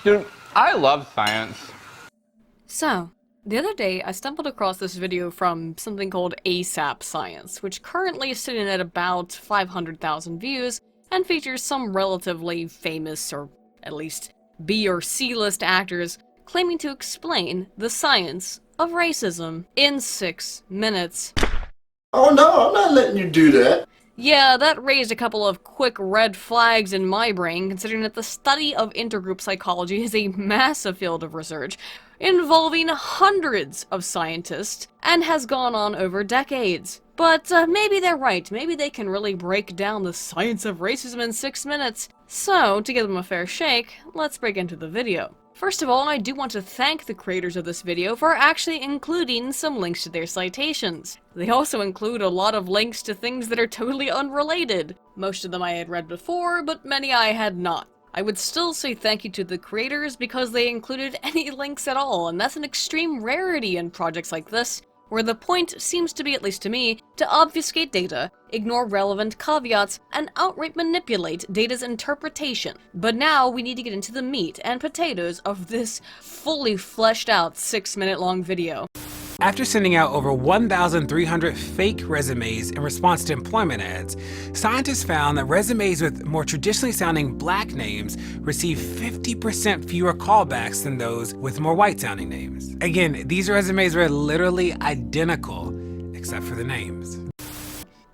Dude, I love science. So, the other day I stumbled across this video from something called ASAP Science, which currently is sitting at about 500,000 views and features some relatively famous, or at least B or C list actors claiming to explain the science of racism in 6 minutes. Oh no, I'm not letting you do that. Yeah, that raised a couple of quick red flags in my brain, considering that the study of intergroup psychology is a massive field of research involving hundreds of scientists and has gone on over decades. But maybe they're right. Maybe they can really break down the science of racism in 6 minutes. So, to give them a fair shake, let's break into the video. First of all, I do want to thank the creators of this video for actually including some links to their citations. They also include a lot of links to things that are totally unrelated. Most of them I had read before, but many I had not. I would still say thank you to the creators because they included any links at all, and that's an extreme rarity in projects like this, where the point seems to be, at least to me, to obfuscate data, ignore relevant caveats, and outright manipulate data's interpretation. But now we need to get into the meat and potatoes of this fully fleshed out 6-minute long video. After sending out over 1,300 fake resumes in response to employment ads, scientists found that resumes with more traditionally sounding black names receive 50% fewer callbacks than those with more white sounding names. Again, these resumes were literally identical, except for the names.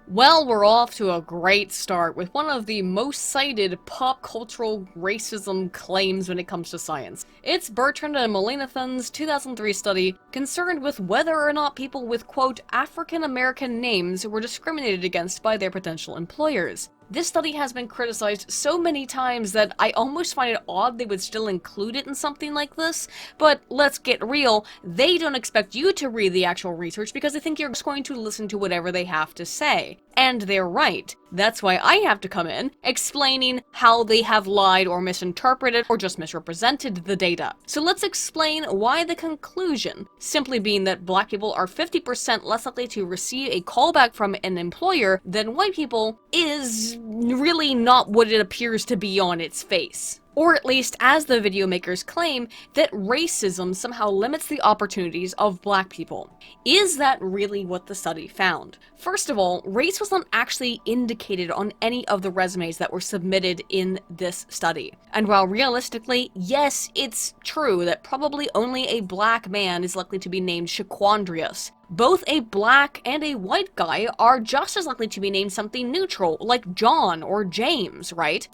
Well, we're off to a great start with one of the most cited pop cultural racism claims when it comes to science. It's Bertrand and Mullainathan's 2003 study concerned with whether or not people with, quote, African American names were discriminated against by their potential employers. This study has been criticized so many times that I almost find it odd they would still include it in something like this, but let's get real, they don't expect you to read the actual research because they think you're just going to listen to whatever they have to say. And they're right. That's why I have to come in, explaining how they have lied or misinterpreted or just misrepresented the data. So let's explain why the conclusion, simply being that black people are 50% less likely to receive a callback from an employer than white people, is really not what it appears to be on its face. Or at least, as the video makers claim, that racism somehow limits the opportunities of black people. Is that really what the study found? First of all, race was not actually indicated on any of the resumes that were submitted in this study. And while realistically, yes, it's true that probably only a black man is likely to be named Shaquandrius, both a black and a white guy are just as likely to be named something neutral, like John or James, right?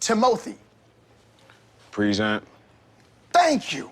Timothy. Present. Thank you.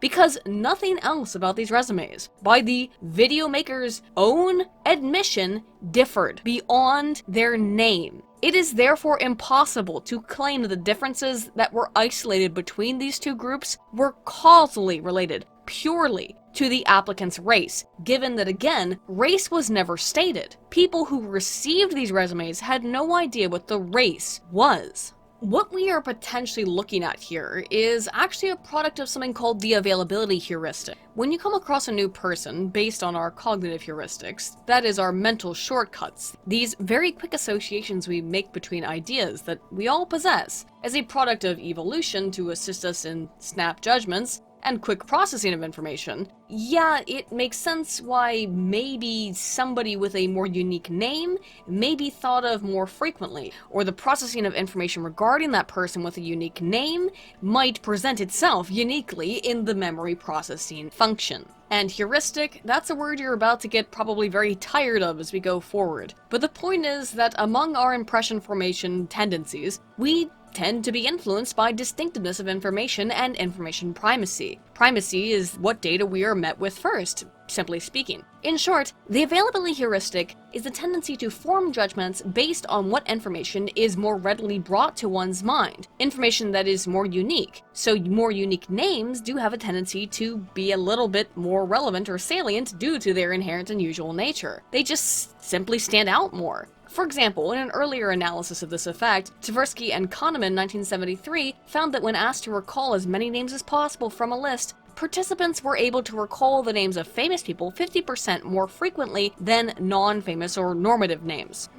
Because nothing else about these resumes, by the video maker's own admission, differed beyond their name. It is therefore impossible to claim that the differences that were isolated between these two groups were causally related purely to the applicant's race, given that, again, race was never stated. People who received these resumes had no idea what the race was. What we are potentially looking at here is actually a product of something called the availability heuristic. When you come across a new person based on our cognitive heuristics, that is our mental shortcuts, these very quick associations we make between ideas that we all possess, as a product of evolution to assist us in snap judgments and quick processing of information, yeah, it makes sense why maybe somebody with a more unique name may be thought of more frequently, or the processing of information regarding that person with a unique name might present itself uniquely in the memory processing function. And heuristic, that's a word you're about to get probably very tired of as we go forward. But the point is that among our impression formation tendencies, we tend to be influenced by distinctiveness of information and information primacy. Primacy is what data we are met with first, simply speaking. In short, the availability heuristic is the tendency to form judgments based on what information is more readily brought to one's mind, information that is more unique. So more unique names do have a tendency to be a little bit more relevant or salient due to their inherent unusual nature. They just simply stand out more. For example, in an earlier analysis of this effect, Tversky and Kahneman 1973 found that when asked to recall as many names as possible from a list, participants were able to recall the names of famous people 50% more frequently than non-famous or normative names.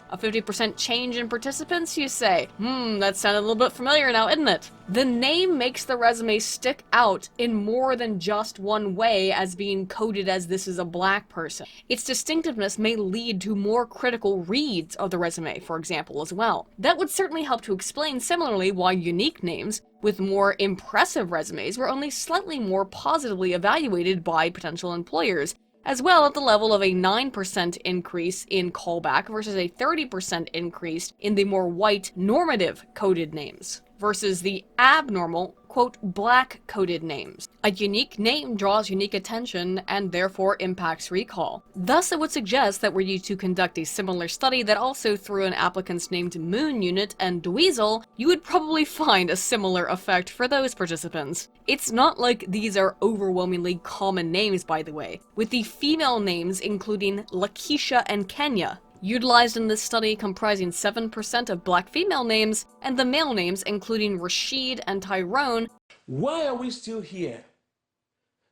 A 50% change in participants, you say? That sounded a little bit familiar now, isn't it? The name makes the resume stick out in more than just one way as being coded as this is a black person. Its distinctiveness may lead to more critical reads of the resume, for example, as well. That would certainly help to explain similarly why unique names with more impressive resumes were only slightly more positively evaluated by potential employers, as well at the level of a 9% increase in callback versus a 30% increase in the more white normative coded names versus the abnormal, quote, black coded names. A unique name draws unique attention and therefore impacts recall. Thus, it would suggest that were you to conduct a similar study that also threw in applicants named Moon Unit and Dweezil, you would probably find a similar effect for those participants. It's not like these are overwhelmingly common names, by the way, with the female names including Lakeisha and Kenya, utilized in this study comprising 7% of black female names, and the male names including Rashid and Tyrone. Why are we still here?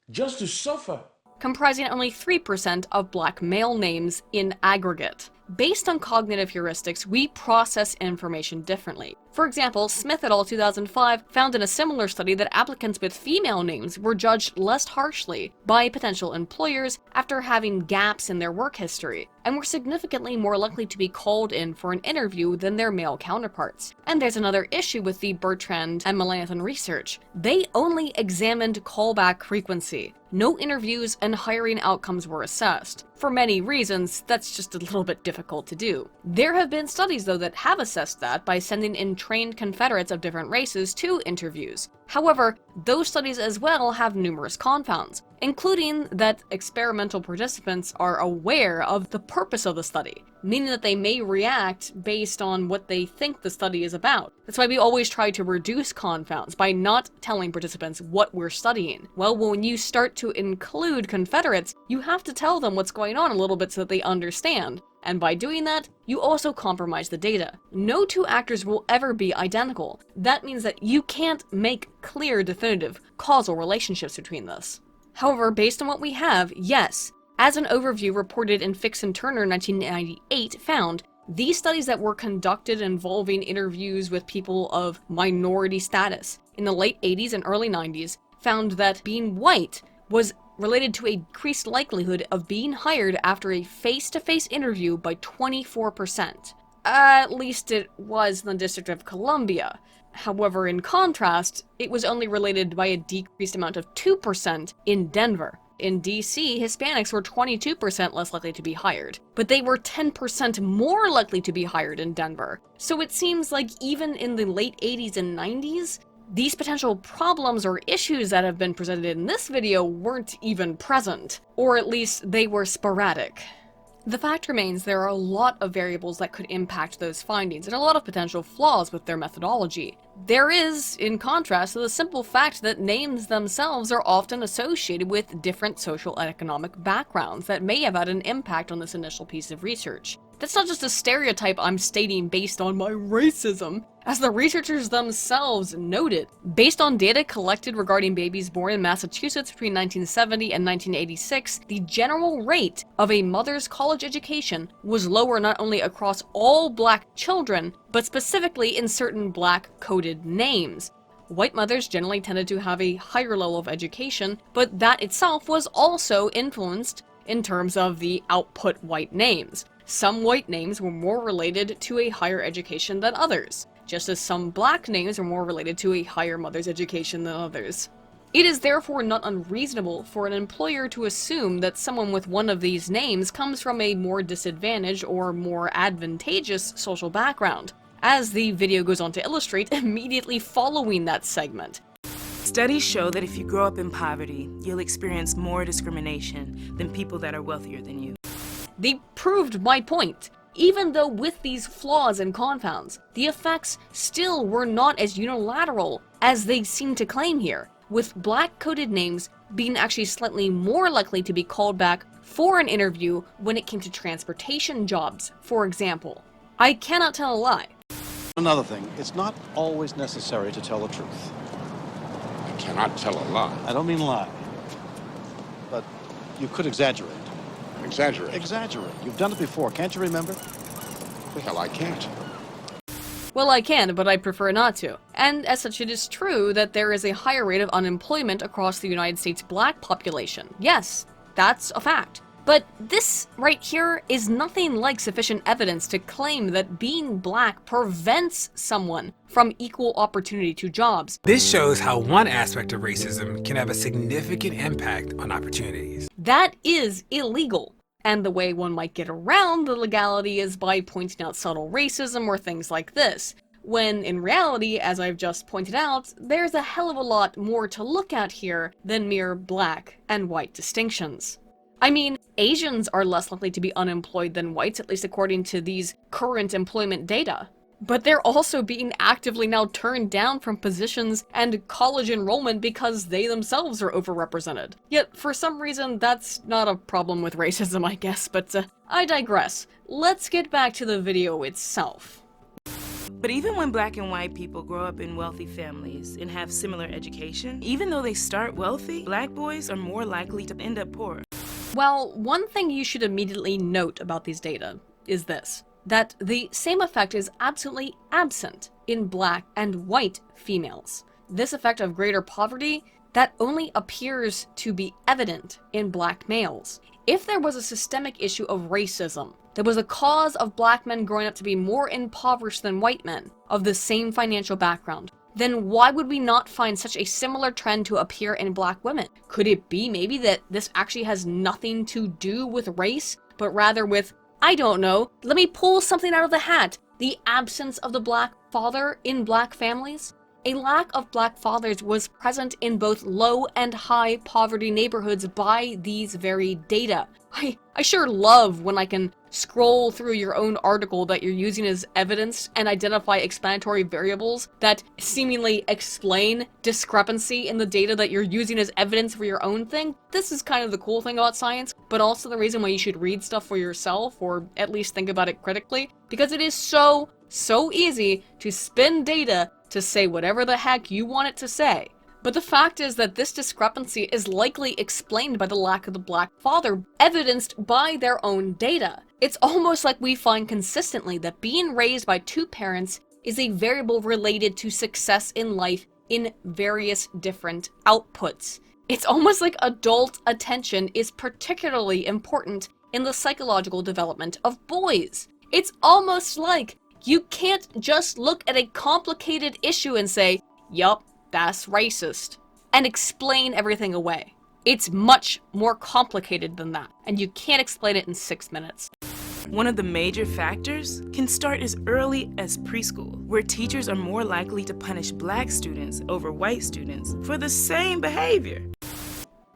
Just to suffer? Comprising only 3% of black male names in aggregate. Based on cognitive heuristics, we process information differently. For example, Smith et al. 2005 found in a similar study that applicants with female names were judged less harshly by potential employers after having gaps in their work history, and were significantly more likely to be called in for an interview than their male counterparts. And there's another issue with the Bertrand and Melanchthon research. They only examined callback frequency. No interviews and hiring outcomes were assessed. For many reasons, that's just a little bit difficult to do. There have been studies, though, that have assessed that by sending in trained Confederates of different races to interviews. However, those studies as well have numerous confounds, including that experimental participants are aware of the purpose of the study, meaning that they may react based on what they think the study is about. That's why we always try to reduce confounds by not telling participants what we're studying. Well, when you start to include Confederates, you have to tell them what's going on a little bit so that they understand. And by doing that, you also compromise the data. No two actors will ever be identical. That means that you can't make clear, definitive, causal relationships between this. However, based on what we have, yes, as an overview reported in Fix and Turner 1998 found, these studies that were conducted involving interviews with people of minority status in the late 80s and early 90s found that being white was related to a increased likelihood of being hired after a face-to-face interview by 24%. At least it was in the District of Columbia. However, in contrast, it was only related by a decreased amount of 2% in Denver. In DC, Hispanics were 22% less likely to be hired, but they were 10% more likely to be hired in Denver. So it seems like even in the late 80s and 90s, these potential problems or issues that have been presented in this video weren't even present, or at least they were sporadic. The fact remains there are a lot of variables that could impact those findings, and a lot of potential flaws with their methodology. There is, in contrast, the simple fact that names themselves are often associated with different social and economic backgrounds that may have had an impact on this initial piece of research. That's not just a stereotype I'm stating based on my racism, as the researchers themselves noted. Based on data collected regarding babies born in Massachusetts between 1970 and 1986, the general rate of a mother's college education was lower not only across all black children, but specifically in certain black coded names. White mothers generally tended to have a higher level of education, but that itself was also influenced in terms of the output white names. Some white names were more related to a higher education than others, just as some black names were more related to a higher mother's education than others. It is therefore not unreasonable for an employer to assume that someone with one of these names comes from a more disadvantaged or more advantageous social background, as the video goes on to illustrate immediately following that segment. Studies show that if you grow up in poverty, you'll experience more discrimination than people that are wealthier than you. They proved my point. Even though with these flaws and confounds, the effects still were not as unilateral as they seem to claim here, with black coded names being actually slightly more likely to be called back for an interview when it came to transportation jobs, for example. I cannot tell a lie. Another thing, it's not always necessary to tell the truth. cannot tell a lie. I don't mean lie. But you could exaggerate. Exaggerate. Exaggerate. You've done it before, can't you remember? The hell I can't. Well, I can, but I prefer not to. And as such, it is true that there is a higher rate of unemployment across the United States black population. Yes, that's a fact. But this right here is nothing like sufficient evidence to claim that being black prevents someone from equal opportunity to jobs. This shows how one aspect of racism can have a significant impact on opportunities. That is illegal. And the way one might get around the legality is by pointing out subtle racism or things like this, when in reality, as I've just pointed out, there's a hell of a lot more to look at here than mere black and white distinctions. I mean, Asians are less likely to be unemployed than whites, at least according to these current employment data. But they're also being actively now turned down from positions and college enrollment because they themselves are overrepresented. Yet, for some reason, that's not a problem with racism, I guess, but I digress. Let's get back to the video itself. But even when black and white people grow up in wealthy families and have similar education, even though they start wealthy, black boys are more likely to end up poor. Well, one thing you should immediately note about these data is this, that the same effect is absolutely absent in black and white females. This effect of greater poverty, that only appears to be evident in black males. If there was a systemic issue of racism, that was a cause of black men growing up to be more impoverished than white men of the same financial background, then why would we not find such a similar trend to appear in black women? Could it be maybe that this actually has nothing to do with race, but rather with, I don't know, let me pull something out of the hat, the absence of the black father in black families? A lack of black fathers was present in both low and high poverty neighborhoods by these very data. I sure love when I can scroll through your own article that you're using as evidence and identify explanatory variables that seemingly explain discrepancy in the data that you're using as evidence for your own thing. This is kind of the cool thing about science, but also the reason why you should read stuff for yourself, or at least think about it critically, because it is so easy to spin data to say whatever the heck you want it to say. But the fact is that this discrepancy is likely explained by the lack of the black father, evidenced by their own data. It's almost like we find consistently that being raised by two parents is a variable related to success in life in various different outputs. It's almost like adult attention is particularly important in the psychological development of boys. It's almost like you can't just look at a complicated issue and say, yup, that's racist, and explain everything away. It's much more complicated than that, and you can't explain it in 6 minutes. One of the major factors can start as early as preschool, where teachers are more likely to punish black students over white students for the same behavior.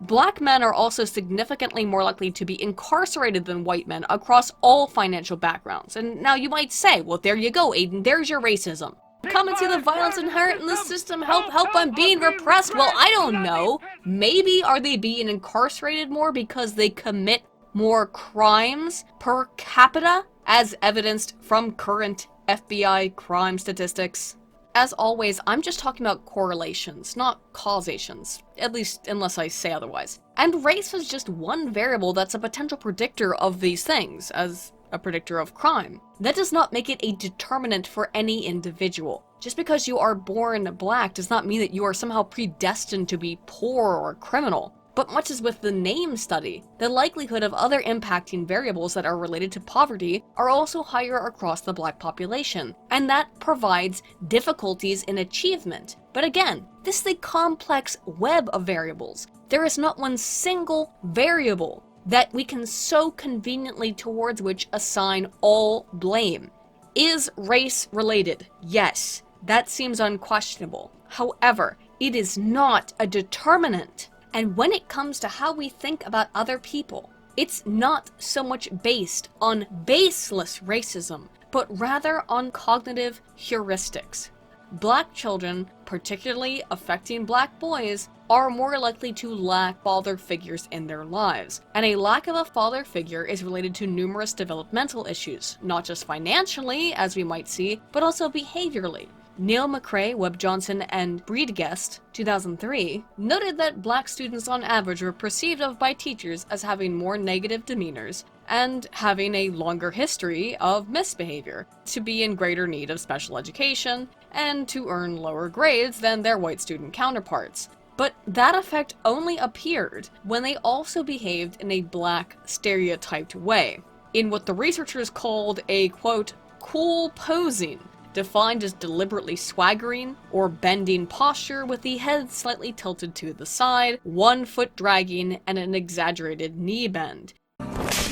Black men are also significantly more likely to be incarcerated than white men across all financial backgrounds. And now you might say, well, there you go, Aiden, there's your racism. Come and see the violence inherent in the system, help I'm being repressed. Well, I don't know. Maybe are they being incarcerated more because they commit more crimes per capita, as evidenced from current FBI crime statistics? As always, I'm just talking about correlations, not causations, at least unless I say otherwise. And race is just one variable that's a potential predictor of these things, as a predictor of crime. That does not make it a determinant for any individual. Just because you are born black does not mean that you are somehow predestined to be poor or criminal. But much as with the name study, the likelihood of other impacting variables that are related to poverty are also higher across the black population, and that provides difficulties in achievement. But again, this is a complex web of variables. There is not one single variable that we can so conveniently towards which assign all blame. Is race related? Yes, that seems unquestionable. However, it is not a determinant. And when it comes to how we think about other people, it's not so much based on baseless racism, but rather on cognitive heuristics. black children, particularly affecting black boys, are more likely to lack father figures in their lives. And a lack of a father figure is related to numerous developmental issues, not just financially, as we might see, but also behaviorally. Neil McRae, Webb Johnson, and Breedguest, 2003, noted that black students on average were perceived of by teachers as having more negative demeanors and having a longer history of misbehavior, to be in greater need of special education, and to earn lower grades than their white student counterparts. But that effect only appeared when they also behaved in a black stereotyped way, in what the researchers called a, quote, cool posing, defined as deliberately swaggering or bending posture with the head slightly tilted to the side, one foot dragging, and an exaggerated knee bend.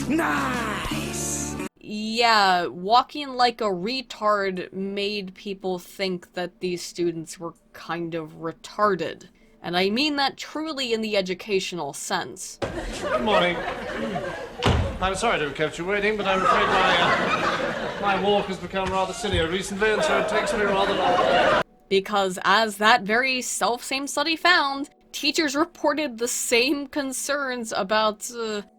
Nice! Yeah, walking like a retard made people think that these students were kind of retarded. And I mean that truly in the educational sense. Good morning. I'm sorry to have kept you waiting, but I'm afraid my walk has become rather sillier recently, and so it takes me rather long. Because as that very self-same study found, teachers reported the same concerns about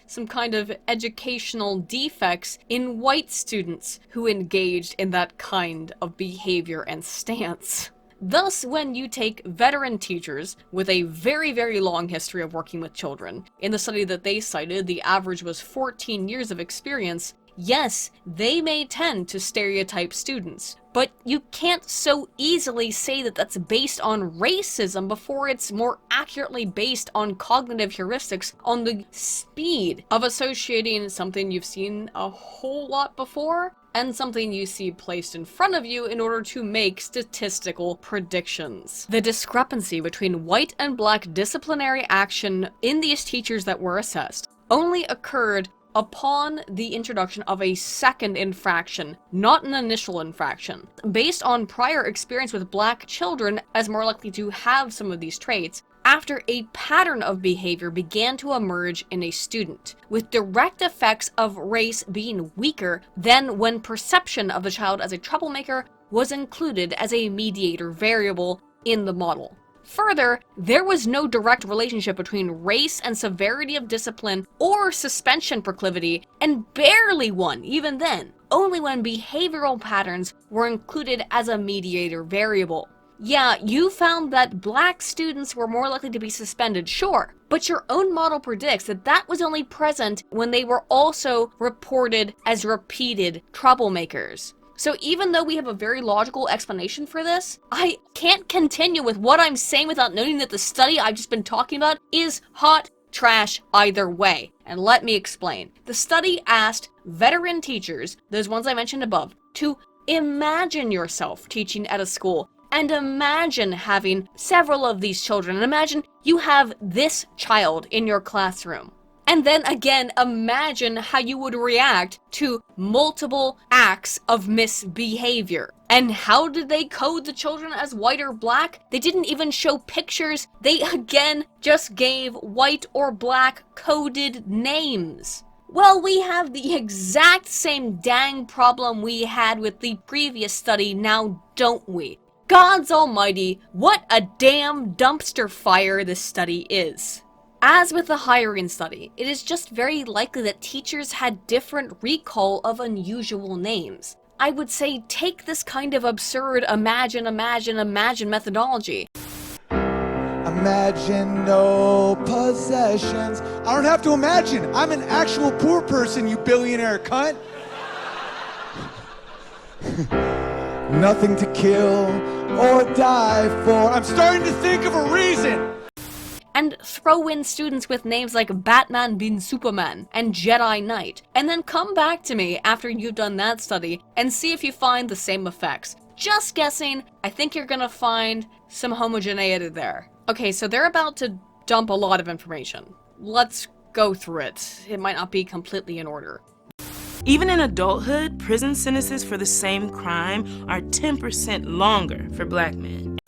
some kind of educational defects in white students who engaged in that kind of behavior and stance. Thus, when you take veteran teachers with a very, very long history of working with children, in the study that they cited, the average was 14 years of experience, yes, they may tend to stereotype students, but you can't so easily say that that's based on racism before it's more accurately based on cognitive heuristics, on the speed of associating something you've seen a whole lot before and something you see placed in front of you in order to make statistical predictions. The discrepancy between white and black disciplinary action in these teachers that were assessed only occurred upon the introduction of a second infraction, not an initial infraction. Based on prior experience with black children as more likely to have some of these traits, after a pattern of behavior began to emerge in a student, with direct effects of race being weaker than when perception of the child as a troublemaker was included as a mediator variable in the model. Further, there was no direct relationship between race and severity of discipline or suspension proclivity, and barely one even then, only when behavioral patterns were included as a mediator variable. Yeah, you found that black students were more likely to be suspended, sure, but your own model predicts that that was only present when they were also reported as repeated troublemakers. So even though we have a very logical explanation for this, I can't continue with what I'm saying without noting that the study I've just been talking about is hot trash either way. And let me explain. The study asked veteran teachers, those ones I mentioned above, to imagine yourself teaching at a school. And imagine having several of these children, and imagine you have this child in your classroom. And then again, imagine how you would react to multiple acts of misbehavior. And how did they code the children as white or black? They didn't even show pictures. They again just gave white or black coded names. Well, we have the exact same dang problem we had with the previous study now, don't we? Gods almighty, what a damn dumpster fire this study is. As with the hiring study, it is just very likely that teachers had different recall of unusual names. I would say take this kind of absurd imagine methodology. Imagine no possessions. I don't have to imagine. I'm an actual poor person, you billionaire cunt. Nothing to kill or die for. I'm starting to think of a reason. And throw in students with names like Batman bin Superman and Jedi Knight, and then come back to me after you've done that study and see if you find the same effects. Just guessing, I think you're gonna find some homogeneity there. Okay, so they're about to dump a lot of information. Let's go through it. It might not be completely in order. Even in adulthood, prison sentences for the same crime are 10% longer for black men.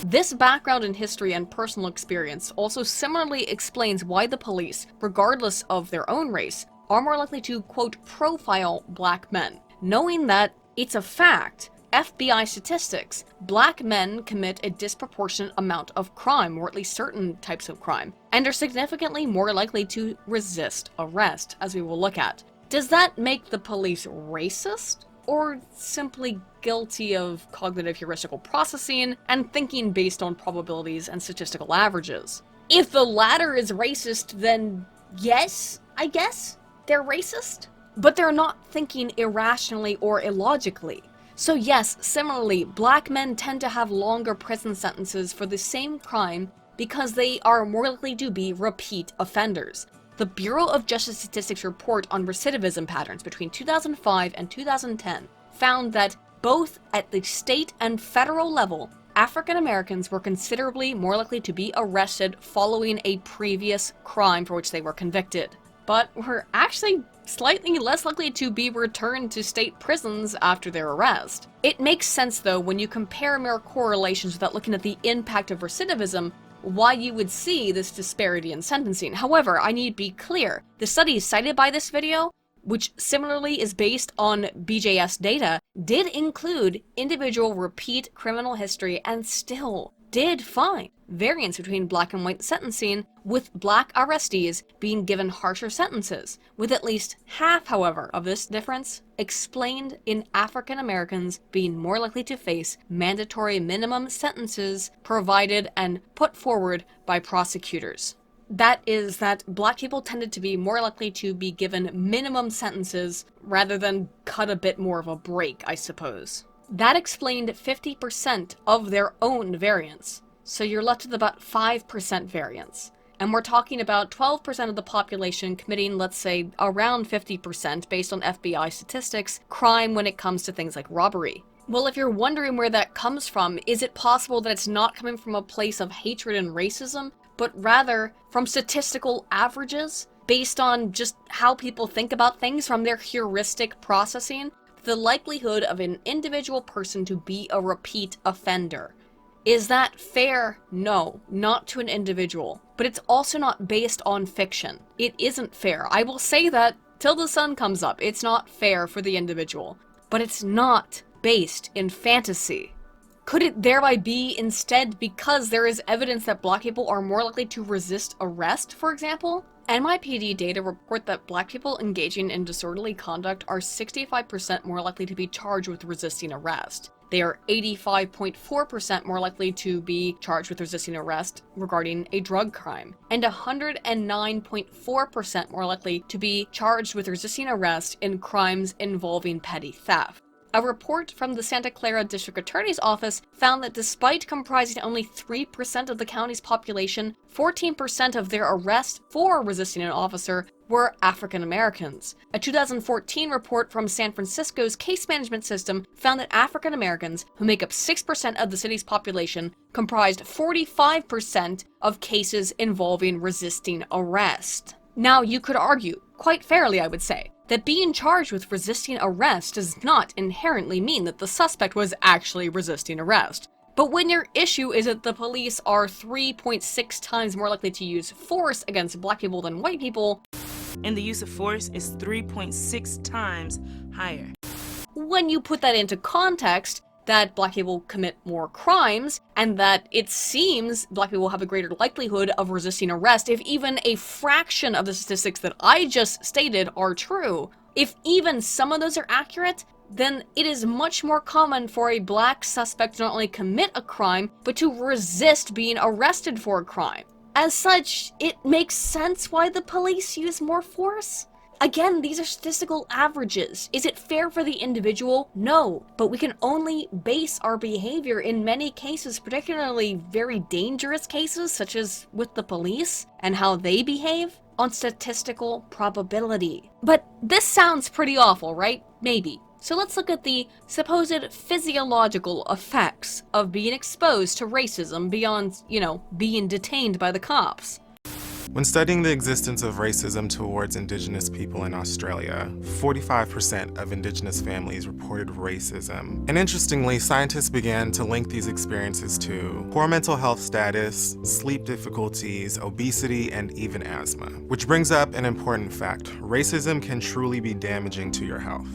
This background in history and personal experience also similarly explains why the police, regardless of their own race, are more likely to, quote, profile black men, knowing that it's a fact, FBI statistics, black men commit a disproportionate amount of crime, or at least certain types of crime, and are significantly more likely to resist arrest, as we will look at. Does that make the police racist? Or simply guilty of cognitive heuristical processing and thinking based on probabilities and statistical averages? If the latter is racist, then yes, I guess, they're racist? But they're not thinking irrationally or illogically. So yes, similarly, black men tend to have longer prison sentences for the same crime because they are more likely to be repeat offenders. The Bureau of Justice Statistics report on recidivism patterns between 2005 and 2010 found that both at the state and federal level, African Americans were considerably more likely to be arrested following a previous crime for which they were convicted, but were actually slightly less likely to be returned to state prisons after their arrest. It makes sense though when you compare mere correlations without looking at the impact of recidivism, why you would see this disparity in sentencing. However, I need to be clear, the studies cited by this video, which similarly is based on BJS data, did include individual repeat criminal history and still did find variance between black and white sentencing, with black arrestees being given harsher sentences, with at least half, however, of this difference explained in African Americans being more likely to face mandatory minimum sentences provided and put forward by prosecutors. That is that black people tended to be more likely to be given minimum sentences rather than cut a bit more of a break, I suppose. That explained 50% of their own variance, so you're left with about 5% variance. And we're talking about 12% of the population committing, let's say, around 50%, based on FBI statistics, crime when it comes to things like robbery. Well, if you're wondering where that comes from, is it possible that it's not coming from a place of hatred and racism, but rather from statistical averages, based on just how people think about things from their heuristic processing? The likelihood of an individual person to be a repeat offender. Is that fair? No, not to an individual. But it's also not based on fiction. It isn't fair. I will say that till the sun comes up. It's not fair for the individual. But it's not based in fantasy. Could it thereby be instead because there is evidence that black people are more likely to resist arrest, for example? NYPD data report that black people engaging in disorderly conduct are 65% more likely to be charged with resisting arrest. They are 85.4% more likely to be charged with resisting arrest regarding a drug crime, and 109.4% more likely to be charged with resisting arrest in crimes involving petty theft. A report from the Santa Clara District Attorney's Office found that despite comprising only 3% of the county's population, 14% of their arrests for resisting an officer were African Americans. A 2014 report from San Francisco's case management system found that African Americans, who make up 6% of the city's population, comprised 45% of cases involving resisting arrest. Now, you could argue, quite fairly I would say, that being charged with resisting arrest does not inherently mean that the suspect was actually resisting arrest. But when your issue is that the police are 3.6 times more likely to use force against black people than white people, and the use of force is 3.6 times higher. When you put that into context, that black people commit more crimes, and that it seems black people have a greater likelihood of resisting arrest if even a fraction of the statistics that I just stated are true. If even some of those are accurate, then it is much more common for a black suspect to not only commit a crime, but to resist being arrested for a crime. As such, it makes sense why the police use more force. Again, these are statistical averages. Is it fair for the individual? No, but we can only base our behavior in many cases, particularly very dangerous cases, such as with the police and how they behave, on statistical probability. But this sounds pretty awful, right? Maybe. So let's look at the supposed physiological effects of being exposed to racism beyond, being detained by the cops. When studying the existence of racism towards Indigenous people in Australia, 45% of Indigenous families reported racism. And interestingly, scientists began to link these experiences to poor mental health status, sleep difficulties, obesity, and even asthma. Which brings up an important fact: racism can truly be damaging to your health.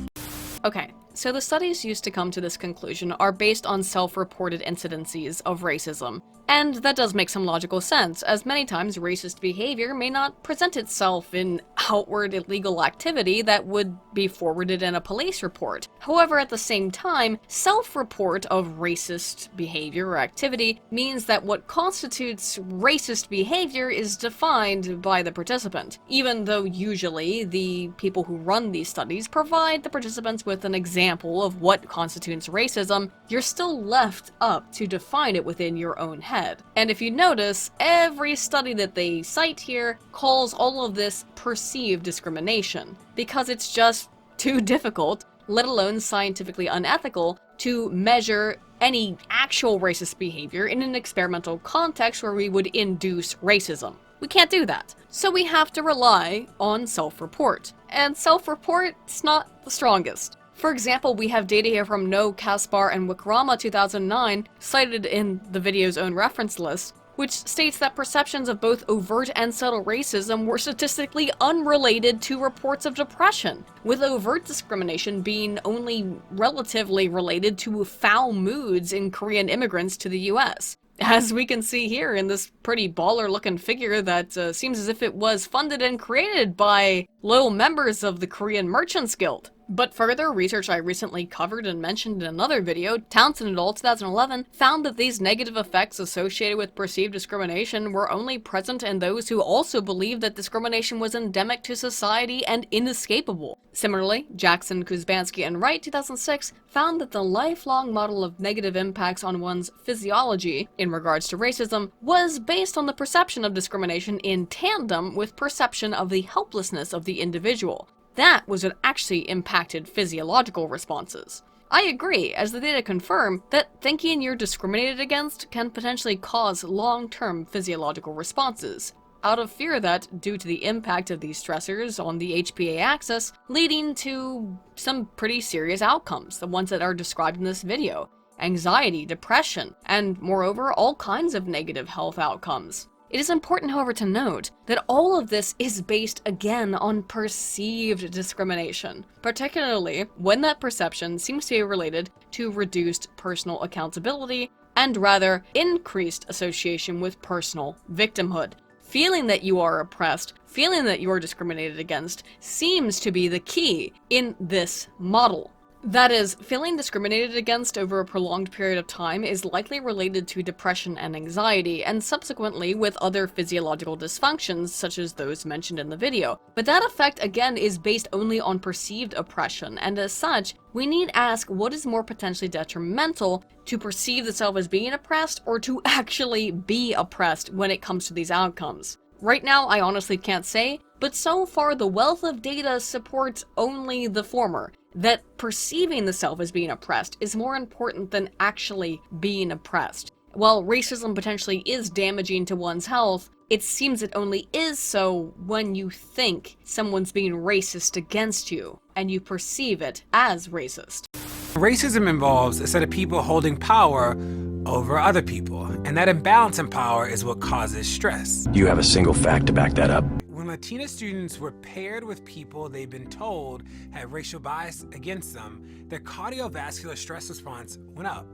Okay, So the studies used to come to this conclusion are based on self-reported incidences of racism. And that does make some logical sense, as many times racist behavior may not present itself in outward illegal activity that would be forwarded in a police report. However, at the same time, self-report of racist behavior or activity means that what constitutes racist behavior is defined by the participant, even though usually the people who run these studies provide the participants with an example of what constitutes racism. You're still left up to define it within your own head. And if you notice, every study that they cite here calls all of this perceived discrimination, because it's just too difficult, let alone scientifically unethical, to measure any actual racist behavior in an experimental context where we would induce racism. We can't do that. So we have to rely on self-report. And self-report's not the strongest. For example, we have data here from No, Kaspar, and Wikrama 2009, cited in the video's own reference list, which states that perceptions of both overt and subtle racism were statistically unrelated to reports of depression, with overt discrimination being only relatively related to foul moods in Korean immigrants to the US. As we can see here in this pretty baller-looking figure that seems as if it was funded and created by loyal members of the Korean Merchants Guild. But further research I recently covered and mentioned in another video, Townsend et al. 2011, found that these negative effects associated with perceived discrimination were only present in those who also believed that discrimination was endemic to society and inescapable. Similarly, Jackson, Kuzbansky, and Wright 2006 found that the lifelong model of negative impacts on one's physiology in regards to racism was based on the perception of discrimination in tandem with perception of the helplessness of the individual. That was what actually impacted physiological responses. I agree, as the data confirm that thinking you're discriminated against can potentially cause long-term physiological responses, out of fear that, due to the impact of these stressors on the HPA axis, leading to some pretty serious outcomes, the ones that are described in this video: anxiety, depression, and moreover, all kinds of negative health outcomes. It is important, however, to note that all of this is based, again, on perceived discrimination, particularly when that perception seems to be related to reduced personal accountability and rather increased association with personal victimhood. Feeling that you are oppressed, feeling that you are discriminated against, seems to be the key in this model. That is, feeling discriminated against over a prolonged period of time is likely related to depression and anxiety, and subsequently with other physiological dysfunctions such as those mentioned in the video. But that effect, again, is based only on perceived oppression, and as such, we need ask what is more potentially detrimental, to perceive the self as being oppressed or to actually be oppressed when it comes to these outcomes. Right now, I honestly can't say, but so far the wealth of data supports only the former, that perceiving the self as being oppressed is more important than actually being oppressed. While racism potentially is damaging to one's health, it seems it only is so when you think someone's being racist against you, and you perceive it as racist. Racism involves a set of people holding power over other people, and that imbalance in power is what causes stress. Do you have a single fact to back that up? When Latina students were paired with people they've been told had racial bias against them, their cardiovascular stress response went up,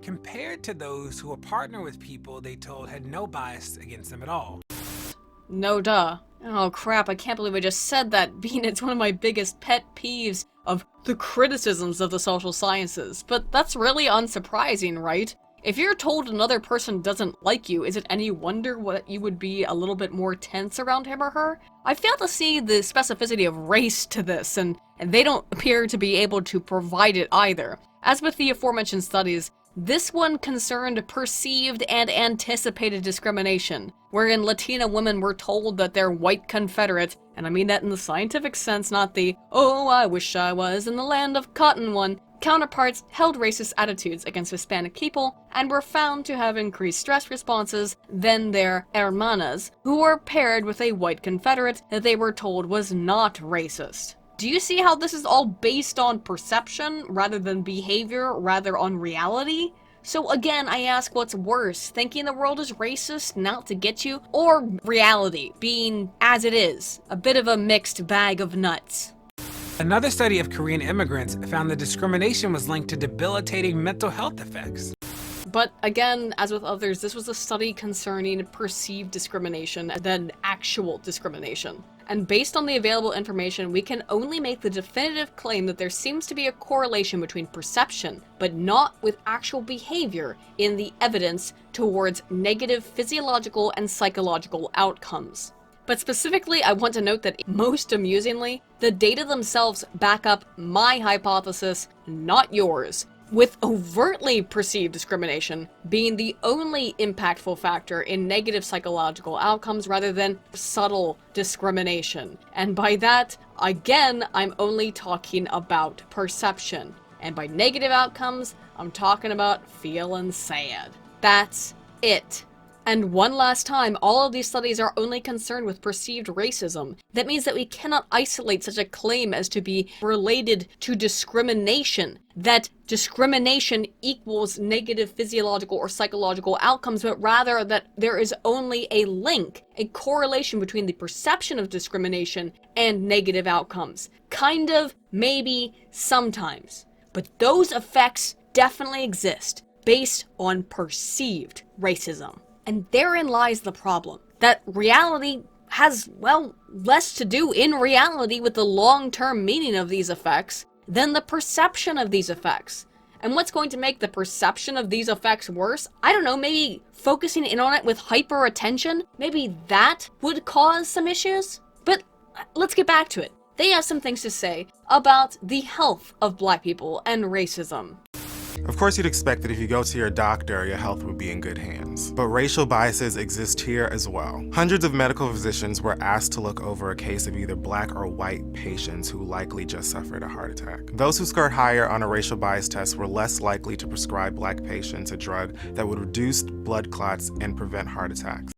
compared to those who were partnered with people they told had no bias against them at all. No duh. Oh crap, I can't believe I just said that, being it's one of my biggest pet peeves of the criticisms of the social sciences. But that's really unsurprising, right? If you're told another person doesn't like you, is it any wonder what you would be a little bit more tense around him or her? I fail to see the specificity of race to this, and they don't appear to be able to provide it either. As with the aforementioned studies, this one concerned perceived and anticipated discrimination, wherein Latina women were told that they're white Confederate, and I mean that in the scientific sense, not the, oh, I wish I was in the land of cotton one. Counterparts held racist attitudes against Hispanic people and were found to have increased stress responses than their hermanas, who were paired with a white Confederate that they were told was not racist. Do you see how this is all based on perception rather than behavior, rather on reality? So again, I ask, what's worse, thinking the world is racist not to get you, or reality being as it is, a bit of a mixed bag of nuts? Another study of Korean immigrants found that discrimination was linked to debilitating mental health effects. But again, as with others, this was a study concerning perceived discrimination than actual discrimination. And based on the available information, we can only make the definitive claim that there seems to be a correlation between perception, but not with actual behavior in the evidence towards negative physiological and psychological outcomes. But specifically, I want to note that most amusingly, the data themselves back up my hypothesis, not yours, with overtly perceived discrimination being the only impactful factor in negative psychological outcomes rather than subtle discrimination. And by that, again, I'm only talking about perception. And by negative outcomes, I'm talking about feeling sad. That's it. And one last time, all of these studies are only concerned with perceived racism. That means that we cannot isolate such a claim as to be related to discrimination, that discrimination equals negative physiological or psychological outcomes, but rather that there is only a link, a correlation between the perception of discrimination and negative outcomes. Kind of, maybe, sometimes. But those effects definitely exist based on perceived racism. And therein lies the problem, that reality has, well, less to do in reality with the long-term meaning of these effects than the perception of these effects. And what's going to make the perception of these effects worse? I don't know, maybe focusing in on it with hyper-attention? Maybe that would cause some issues? But let's get back to it. They have some things to say about the health of Black people and racism. Of course, you'd expect that if you go to your doctor, your health would be in good hands. But racial biases exist here as well. Hundreds of medical physicians were asked to look over a case of either Black or white patients who likely just suffered a heart attack. Those who scored higher on a racial bias test were less likely to prescribe Black patients a drug that would reduce blood clots and prevent heart attacks.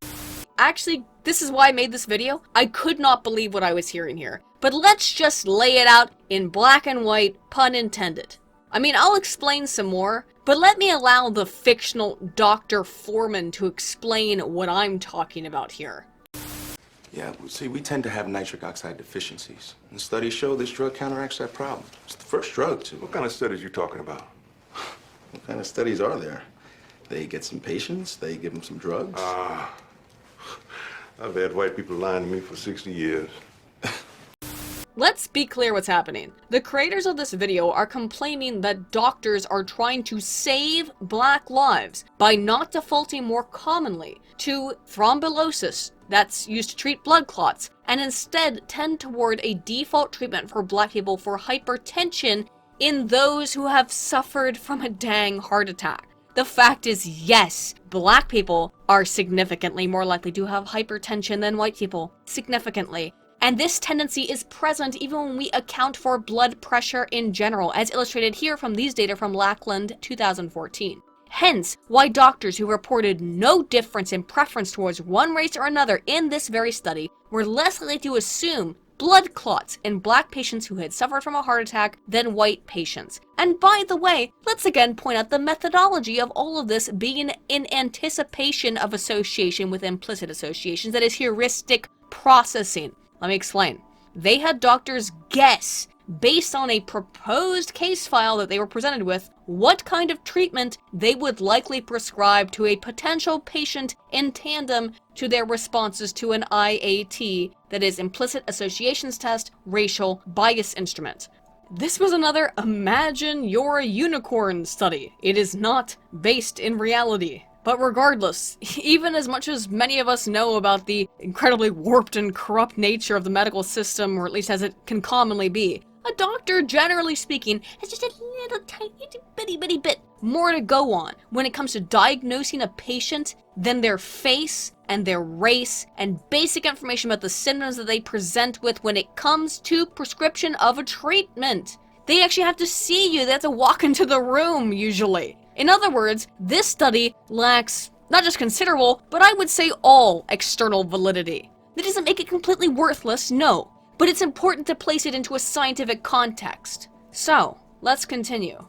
Actually, this is why I made this video. I could not believe what I was hearing here. But let's just lay it out in black and white, pun intended. I mean, I'll explain some more, but let me allow the fictional Dr. Foreman to explain what I'm talking about here. Yeah, well, see, we tend to have nitric oxide deficiencies. And the studies show this drug counteracts that problem. It's the first drug to... What kind of studies you talking about? What kind of studies are there? They get some patients, they give them some drugs. I've had white people lying to me for 60 years. Let's be clear what's happening. The creators of this video are complaining that doctors are trying to save Black lives by not defaulting more commonly to thrombolysis that's used to treat blood clots, and instead tend toward a default treatment for Black people for hypertension in those who have suffered from a dang heart attack. The fact is, yes, Black people are significantly more likely to have hypertension than white people. Significantly. And this tendency is present even when we account for blood pressure in general, as illustrated here from these data from Lackland 2014. Hence, why doctors who reported no difference in preference towards one race or another in this very study were less likely to assume blood clots in Black patients who had suffered from a heart attack than white patients. And by the way, let's again point out the methodology of all of this being in anticipation of association with implicit associations, that is heuristic processing. Let me explain. They had doctors guess, based on a proposed case file that they were presented with, what kind of treatment they would likely prescribe to a potential patient in tandem to their responses to an IAT, that is Implicit Associations Test, racial bias instrument. This was another imagine you're a unicorn study. It is not based in reality. But regardless, even as much as many of us know about the incredibly warped and corrupt nature of the medical system, or at least as it can commonly be, a doctor, generally speaking, has just a little tiny bitty bit more to go on when it comes to diagnosing a patient than their face and their race and basic information about the symptoms that they present with when it comes to prescription of a treatment. They actually have to see you. They have to walk into the room, usually. In other words, this study lacks not just considerable, but I would say all external validity. That doesn't make it completely worthless, no, but it's important to place it into a scientific context. So, let's continue.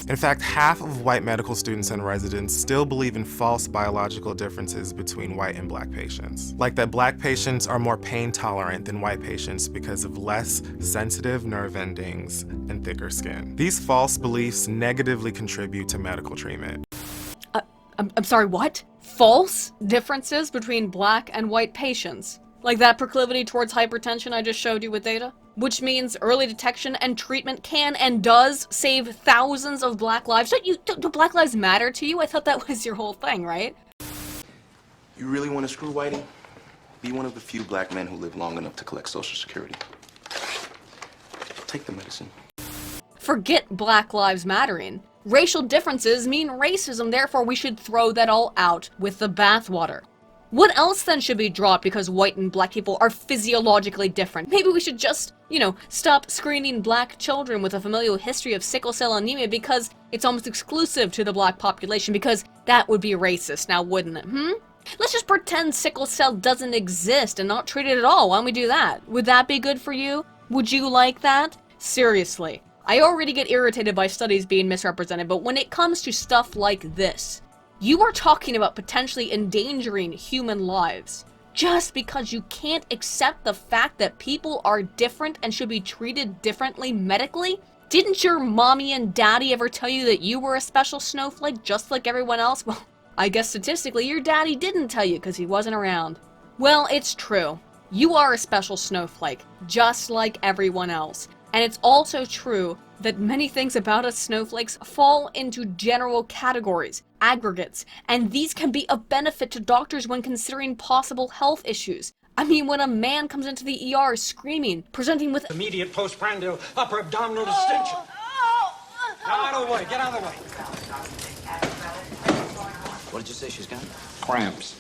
In fact, half of white medical students and residents still believe in false biological differences between white and black patients. Like that black patients are more pain tolerant than white patients because of less sensitive nerve endings and thicker skin. These false beliefs negatively contribute to medical treatment. I'm sorry, what? False differences between black and white patients? Like that proclivity towards hypertension I just showed you with data? Which means early detection and treatment can and does save thousands of black lives. Do Black Lives Matter to you? I thought that was your whole thing, right? You really want to screw Whitey? Be one of the few black men who live long enough to collect Social Security. Take the medicine. Forget Black Lives Mattering. Racial differences mean racism, therefore we should throw that all out with the bathwater. What else then should be dropped because white and black people are physiologically different? Maybe we should just, stop screening black children with a familial history of sickle cell anemia because it's almost exclusive to the black population, because that would be racist now, wouldn't it, Let's just pretend sickle cell doesn't exist and not treat it at all. Why don't we do that? Would that be good for you? Would you like that? Seriously. I already get irritated by studies being misrepresented, but when it comes to stuff like this, you are talking about potentially endangering human lives just because you can't accept the fact that people are different and should be treated differently medically? Didn't your mommy and daddy ever tell you that you were a special snowflake just like everyone else? Well, I guess statistically your daddy didn't tell you because he wasn't around. Well, it's true. You are a special snowflake, just like everyone else. And it's also true that many things about us snowflakes fall into general categories, aggregates, and these can be of benefit to doctors when considering possible health issues. I mean, when a man comes into the ER screaming, presenting with immediate postprandial upper abdominal distension. Get out of the way, get out of the way. What did you say she's got? Cramps.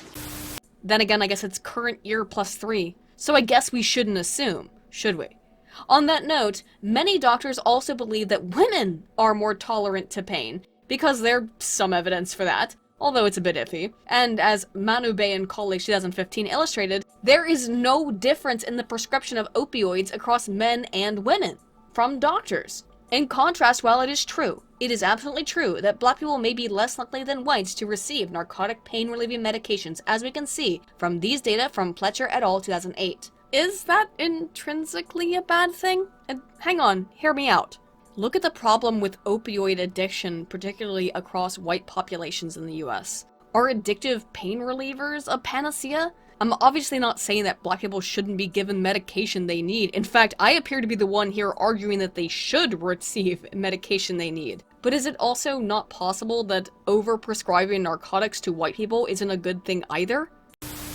Then again, I guess it's current year +3, so I guess we shouldn't assume, should we? On that note, many doctors also believe that women are more tolerant to pain, because there's some evidence for that, although it's a bit iffy. And as Manu Bey and colleagues 2015 illustrated, there is no difference in the prescription of opioids across men and women from doctors. In contrast, while it is absolutely true that black people may be less likely than whites to receive narcotic pain-relieving medications, as we can see from these data from Pletcher et al. 2008. Is that intrinsically a bad thing? And hang on, hear me out. Look at the problem with opioid addiction, particularly across white populations in the US. Are addictive pain relievers a panacea? I'm obviously not saying that black people shouldn't be given medication they need. In fact, I appear to be the one here arguing that they should receive medication they need. But is it also not possible that over-prescribing narcotics to white people isn't a good thing either?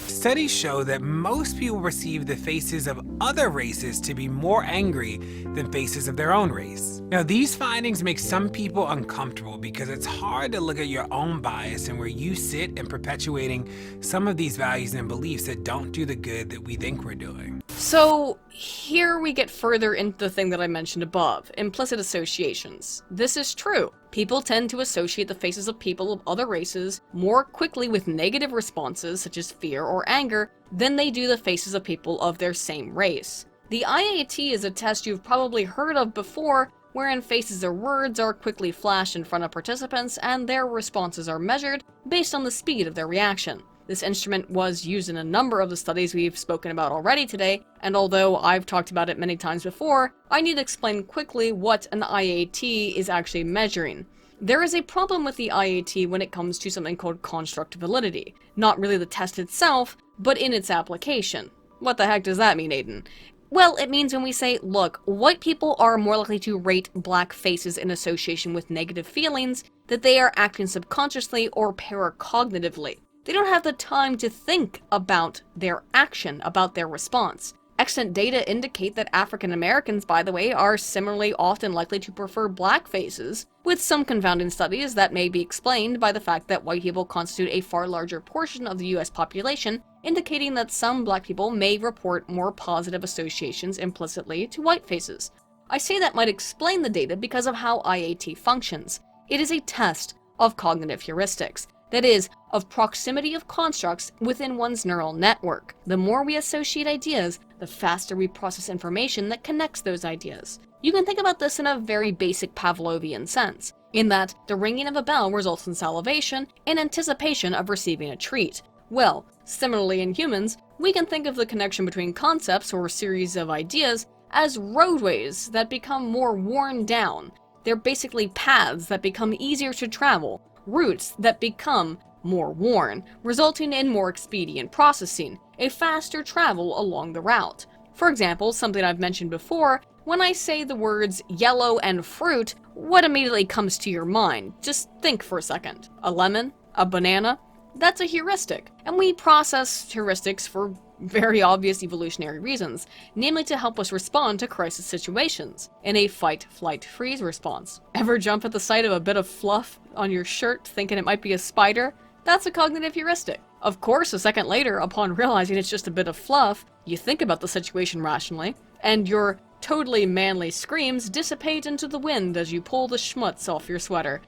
Studies show that most people perceive the faces of other races to be more angry than faces of their own race. Now, these findings make some people uncomfortable because it's hard to look at your own bias and where you sit in perpetuating some of these values and beliefs that don't do the good that we think we're doing. So here we get further into the thing that I mentioned above, implicit associations. This is true. People tend to associate the faces of people of other races more quickly with negative responses, such as fear or anger, than they do the faces of people of their same race. The IAT is a test you've probably heard of before, wherein faces or words are quickly flashed in front of participants and their responses are measured based on the speed of their reaction. This instrument was used in a number of the studies we've spoken about already today, and although I've talked about it many times before, I need to explain quickly what an IAT is actually measuring. There is a problem with the IAT when it comes to something called construct validity. Not really the test itself, but in its application. What the heck does that mean, Aiden? Well, it means when we say, look, white people are more likely to rate black faces in association with negative feelings, that they are acting subconsciously or paracognitively. They don't have the time to think about their action, about their response. Extant data indicate that African Americans, by the way, are similarly often likely to prefer black faces, with some confounding studies that may be explained by the fact that white people constitute a far larger portion of the US population, indicating that some black people may report more positive associations implicitly to white faces. I say that might explain the data because of how IAT functions. It is a test of cognitive heuristics. That is, of proximity of constructs within one's neural network. The more we associate ideas, the faster we process information that connects those ideas. You can think about this in a very basic Pavlovian sense, in that the ringing of a bell results in salivation in anticipation of receiving a treat. Well, similarly in humans, we can think of the connection between concepts or a series of ideas as roadways that become more worn down. They're basically paths that become easier to travel, routes that become more worn, resulting in more expedient processing, a faster travel along the route. For example, something I've mentioned before, when I say the words yellow and fruit, what immediately comes to your mind? Just think for a second. A lemon? A banana? That's a heuristic, and we process heuristics for very obvious evolutionary reasons, namely to help us respond to crisis situations, in a fight, flight, freeze response. Ever jump at the sight of a bit of fluff on your shirt thinking it might be a spider? That's a cognitive heuristic. Of course, a second later, upon realizing it's just a bit of fluff, you think about the situation rationally, and your totally manly screams dissipate into the wind as you pull the schmutz off your sweater.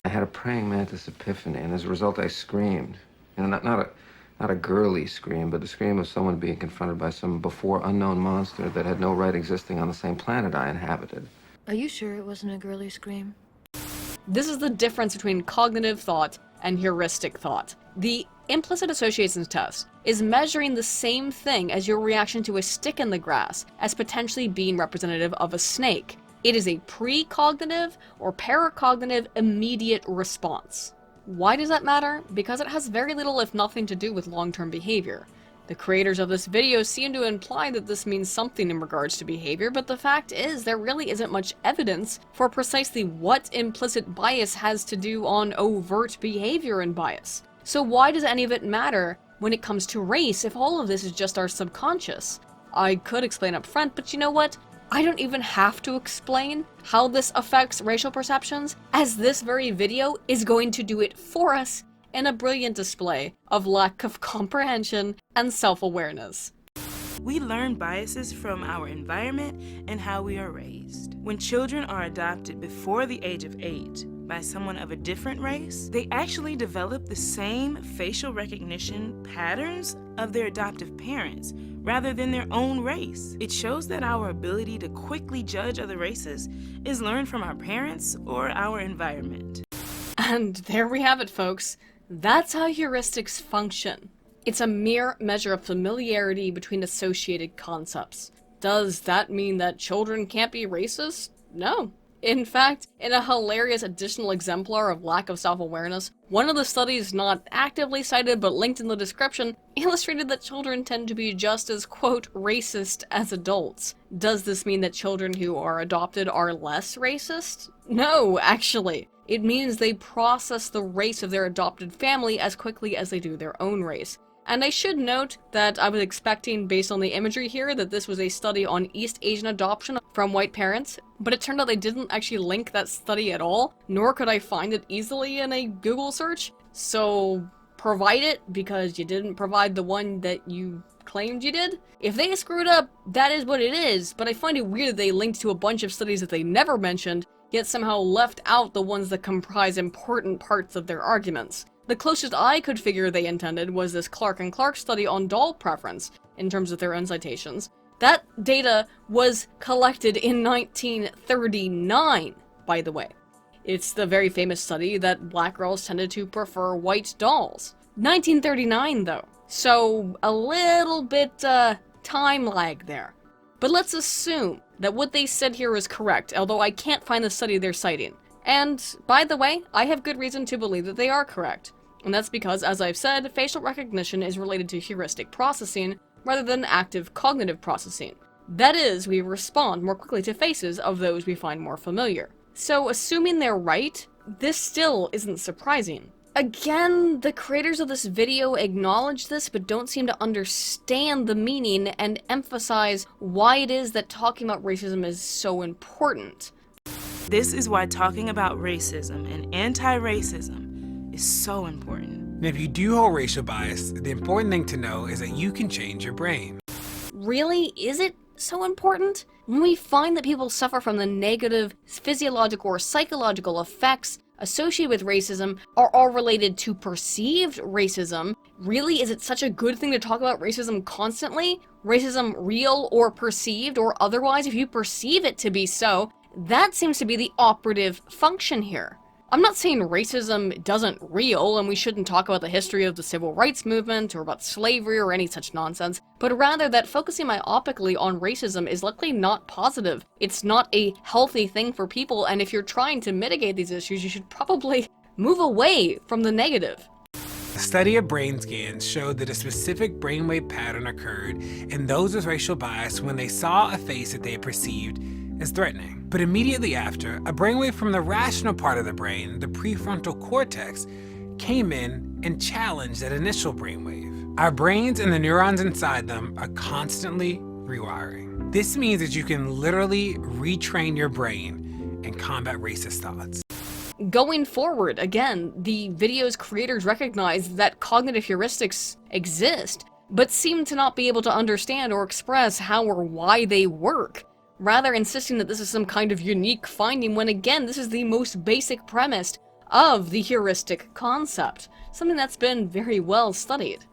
I had a praying mantis epiphany, and as a result I screamed. Not a girly scream, but the scream of someone being confronted by some before unknown monster that had no right existing on the same planet I inhabited. Are you sure it wasn't a girly scream? This is the difference between cognitive thought and heuristic thought. The implicit associations test is measuring the same thing as your reaction to a stick in the grass as potentially being representative of a snake. It is a precognitive or paracognitive immediate response. Why does that matter? Because it has very little if nothing to do with long-term behavior. The creators of this video seem to imply that this means something in regards to behavior, but the fact is there really isn't much evidence for precisely what implicit bias has to do on overt behavior and bias. So why does any of it matter when it comes to race if all of this is just our subconscious? I could explain up front, but you know what? I don't even have to explain how this affects racial perceptions, as this very video is going to do it for us in a brilliant display of lack of comprehension and self-awareness. We learn biases from our environment and how we are raised. When children are adopted before the age of 8 by someone of a different race, they actually develop the same facial recognition patterns of their adoptive parents rather than their own race. It shows that our ability to quickly judge other races is learned from our parents or our environment. And there we have it, folks. That's how heuristics function. It's a mere measure of familiarity between associated concepts. Does that mean that children can't be racist? No. In fact, in a hilarious additional exemplar of lack of self-awareness, one of the studies not actively cited but linked in the description illustrated that children tend to be just as, quote, racist as adults. Does this mean that children who are adopted are less racist? No, actually. It means they process the race of their adopted family as quickly as they do their own race. And I should note that I was expecting, based on the imagery here, that this was a study on East Asian adoption from white parents, but it turned out they didn't actually link that study at all, nor could I find it easily in a Google search. So provide it, because you didn't provide the one that you claimed you did. If they screwed up, that is what it is, but I find it weird that they linked to a bunch of studies that they never mentioned, yet somehow left out the ones that comprise important parts of their arguments. The closest I could figure they intended was this Clark and Clark study on doll preference, in terms of their own citations. That data was collected in 1939, by the way. It's the very famous study that black girls tended to prefer white dolls. 1939, though. So, a little bit, time lag there. But let's assume that what they said here is correct, although I can't find the study they're citing. And, by the way, I have good reason to believe that they are correct. And that's because, as I've said, facial recognition is related to heuristic processing rather than active cognitive processing. That is, we respond more quickly to faces of those we find more familiar. So, assuming they're right, this still isn't surprising. Again, the creators of this video acknowledge this but don't seem to understand the meaning and emphasize why it is that talking about racism is so important. This is why talking about racism and anti-racism is so important. And if you do hold racial bias, the important thing to know is that you can change your brain. Really? Is it so important? When we find that people suffer from the negative physiological or psychological effects associated with racism are all related to perceived racism. Really, is it such a good thing to talk about racism constantly? Racism real or perceived or otherwise, if you perceive it to be so, that seems to be the operative function here. I'm not saying racism doesn't real and we shouldn't talk about the history of the civil rights movement or about slavery or any such nonsense, but rather that focusing myopically on racism is likely not positive. It's not a healthy thing for people, and if you're trying to mitigate these issues, you should probably move away from the negative. A study of brain scans showed that a specific brainwave pattern occurred in those with racial bias when they saw a face that they perceived as threatening. But immediately after, a brainwave from the rational part of the brain, the prefrontal cortex, came in and challenged that initial brainwave. Our brains and the neurons inside them are constantly rewiring. This means that you can literally retrain your brain and combat racist thoughts. Going forward, again, the video's creators recognize that cognitive heuristics exist, but seem to not be able to understand or express how or why they work, rather insisting that this is some kind of unique finding when, again, this is the most basic premise of the heuristic concept, something that's been very well studied.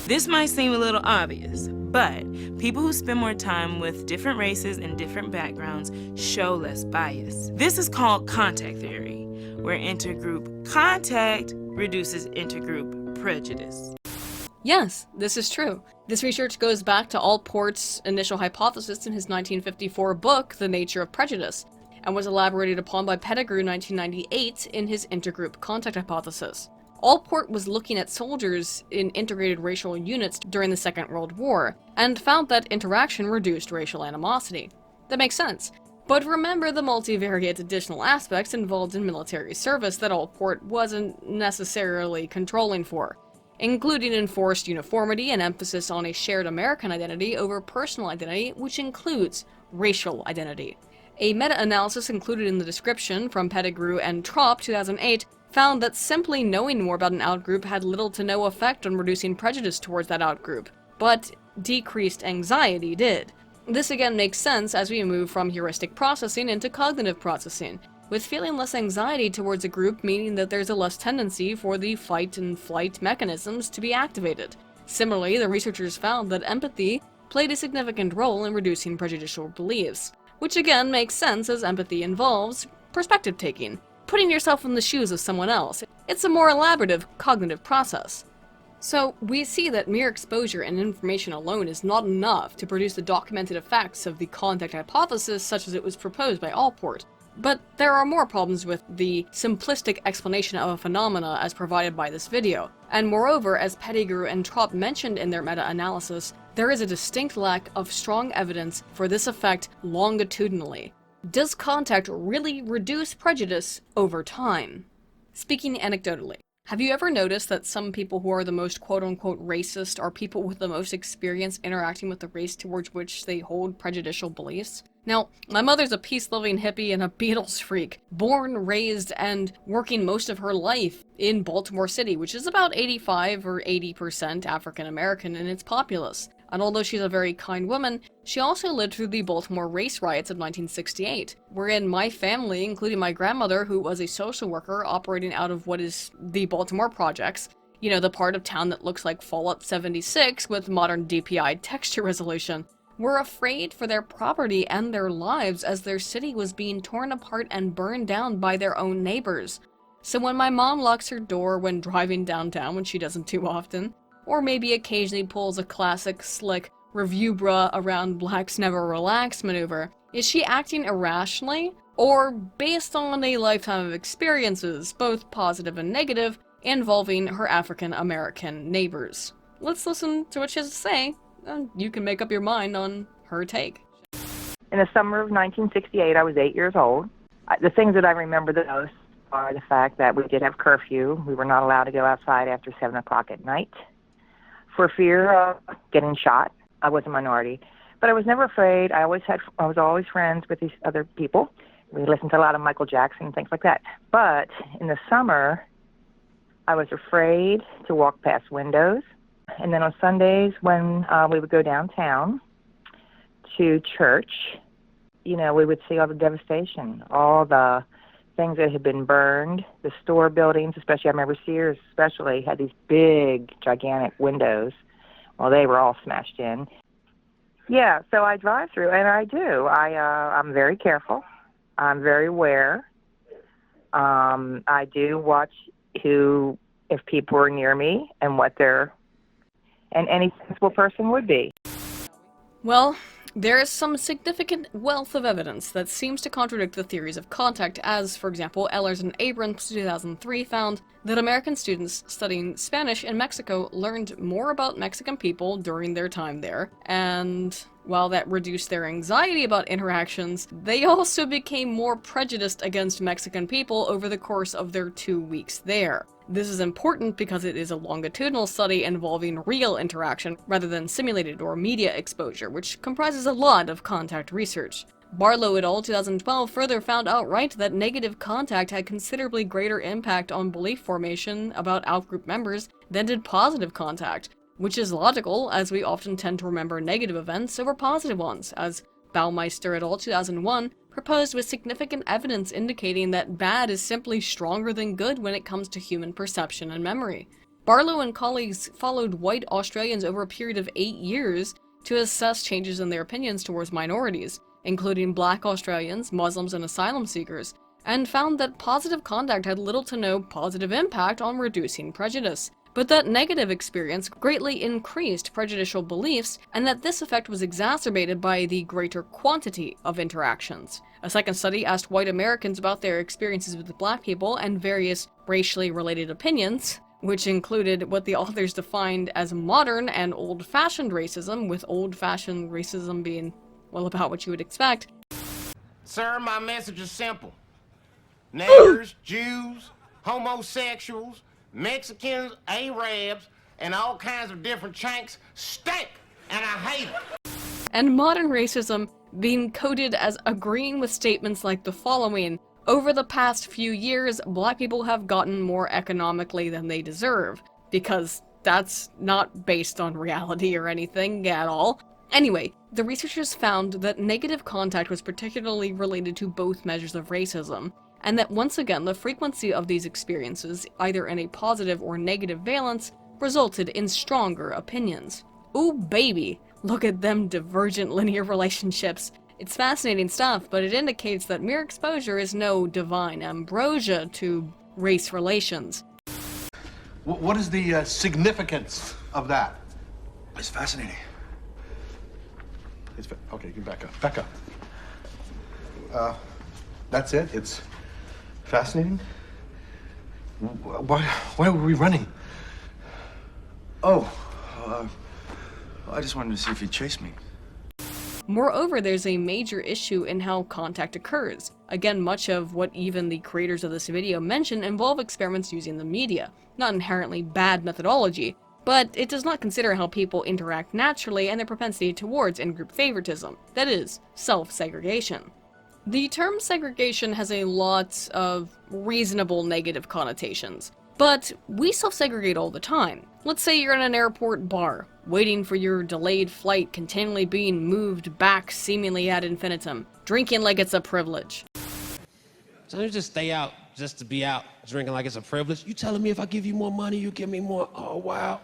This might seem a little obvious, but people who spend more time with different races and different backgrounds show less bias. This is called contact theory, where intergroup contact reduces intergroup prejudice. Yes, this is true. This research goes back to Allport's initial hypothesis in his 1954 book, The Nature of Prejudice, and was elaborated upon by Pettigrew in 1998 in his intergroup contact hypothesis. Allport was looking at soldiers in integrated racial units during the Second World War, and found that interaction reduced racial animosity. That makes sense. But remember the multivariate additional aspects involved in military service that Allport wasn't necessarily controlling for, including enforced uniformity and emphasis on a shared American identity over personal identity, which includes racial identity. A meta-analysis included in the description from Pettigrew and Trop, 2008, found that simply knowing more about an outgroup had little to no effect on reducing prejudice towards that outgroup, but decreased anxiety did. This again makes sense as we move from heuristic processing into cognitive processing, with feeling less anxiety towards a group meaning that there's a less tendency for the fight and flight mechanisms to be activated. Similarly, the researchers found that empathy played a significant role in reducing prejudicial beliefs, which again makes sense as empathy involves perspective taking, putting yourself in the shoes of someone else. It's a more elaborative cognitive process. So we see that mere exposure and information alone is not enough to produce the documented effects of the contact hypothesis such as it was proposed by Allport. But there are more problems with the simplistic explanation of a phenomena as provided by this video, and moreover, as Pettigrew and Trop mentioned in their meta-analysis, there is a distinct lack of strong evidence for this effect longitudinally. Does contact really reduce prejudice over time? Speaking anecdotally, have you ever noticed that some people who are the most quote-unquote racist are people with the most experience interacting with the race towards which they hold prejudicial beliefs? Now, my mother's a peace-loving hippie and a Beatles freak, born, raised, and working most of her life in Baltimore City, which is about 85 or 80% African-American in its populace. And although she's a very kind woman, she also lived through the Baltimore race riots of 1968, wherein my family, including my grandmother, who was a social worker operating out of what is the Baltimore Projects, you know, the part of town that looks like Fallout 76 with modern DPI texture resolution, were afraid for their property and their lives as their city was being torn apart and burned down by their own neighbors. So when my mom locks her door when driving downtown, when she doesn't too often, or maybe occasionally pulls a classic slick review bruh around blacks never relax maneuver, is she acting irrationally, or based on a lifetime of experiences, both positive and negative, involving her African American neighbors? Let's listen to what she has to say, and you can make up your mind on her take. In the summer of 1968, I was 8 years old. The things that I remember the most are the fact that we did have curfew. We were not allowed to go outside after 7 o'clock at night for fear of getting shot. I was a minority, but I was never afraid. I was always friends with these other people. We listened to a lot of Michael Jackson and things like that. But in the summer, I was afraid to walk past windows. And then on Sundays when we would go downtown to church, you know, we would see all the devastation, all the things that had been burned. The store buildings, especially, I remember Sears especially, had these big, gigantic windows. Well, they were all smashed in. Yeah, so I drive through, and I do. I'm very careful. I'm very aware. I do watch if people are near me and what and any sensible person would be. Well, there is some significant wealth of evidence that seems to contradict the theories of contact, as, for example, Ehlers and Abrams 2003 found that American students studying Spanish in Mexico learned more about Mexican people during their time there, and while that reduced their anxiety about interactions, they also became more prejudiced against Mexican people over the course of their 2 weeks there. This is important because it is a longitudinal study involving real interaction rather than simulated or media exposure, which comprises a lot of contact research. Barlow et al. 2012 further found outright that negative contact had considerably greater impact on belief formation about outgroup members than did positive contact, which is logical, as we often tend to remember negative events over positive ones, as Baumeister et al. 2001 proposed with significant evidence indicating that bad is simply stronger than good when it comes to human perception and memory. Barlow and colleagues followed white Australians over a period of 8 years to assess changes in their opinions towards minorities, including black Australians, Muslims, and asylum seekers, and found that positive contact had little to no positive impact on reducing prejudice, but that negative experience greatly increased prejudicial beliefs, and that this effect was exacerbated by the greater quantity of interactions. A second study asked white Americans about their experiences with black people and various racially related opinions, which included what the authors defined as modern and old-fashioned racism, with old-fashioned racism being, well, about what you would expect. Sir, my message is simple. Niggers, Jews, homosexuals, Mexicans, Arabs, and all kinds of different chanks stink, and I hate it. And modern racism being coded as agreeing with statements like the following: over the past few years, black people have gotten more economically than they deserve, because that's not based on reality or anything at all. Anyway, the researchers found that negative contact was particularly related to both measures of racism, and that once again the frequency of these experiences, either in a positive or negative valence, resulted in stronger opinions. Ooh baby, look at them divergent linear relationships. It's fascinating stuff, but it indicates that mere exposure is no divine ambrosia to race relations. What is the significance of that? It's fascinating. Okay, you can back up. Back up. That's it? It's fascinating? Why were we running? Oh, I just wanted to see if he'd chase me. Moreover, there's a major issue in how contact occurs. Again, much of what even the creators of this video mention involve experiments using the media. Not inherently bad methodology, but it does not consider how people interact naturally and their propensity towards in-group favoritism, that is, self-segregation. The term segregation has a lot of reasonable negative connotations, but we self-segregate all the time. Let's say you're in an airport bar, waiting for your delayed flight, continually being moved back seemingly ad infinitum, drinking like it's a privilege. So you just stay out just to be out, drinking like it's a privilege? You telling me if I give you more money, you give me more? Oh, wow.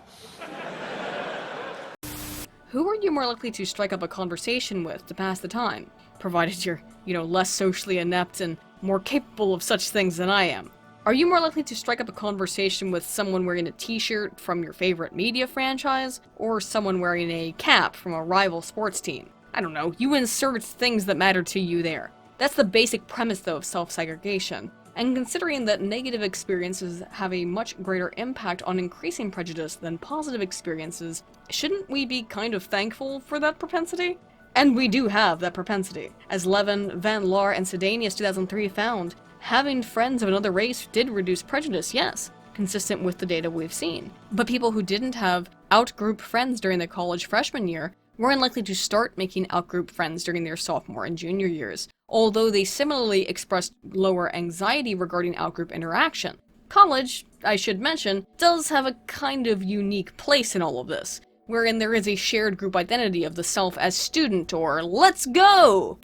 Who are you more likely to strike up a conversation with to pass the time? Provided you're, less socially inept and more capable of such things than I am. Are you more likely to strike up a conversation with someone wearing a t-shirt from your favorite media franchise, or someone wearing a cap from a rival sports team? I don't know, you insert things that matter to you there. That's the basic premise, though, of self-segregation. And considering that negative experiences have a much greater impact on increasing prejudice than positive experiences, shouldn't we be kind of thankful for that propensity? And we do have that propensity. As Levin, Van Laar, and Sedanius 2003 found, having friends of another race did reduce prejudice, yes, consistent with the data we've seen. But people who didn't have out-group friends during their college freshman year were unlikely to start making out-group friends during their sophomore and junior years, although they similarly expressed lower anxiety regarding out-group interaction. College, I should mention, does have a kind of unique place in all of this, wherein there is a shared group identity of the self as student, or let's go!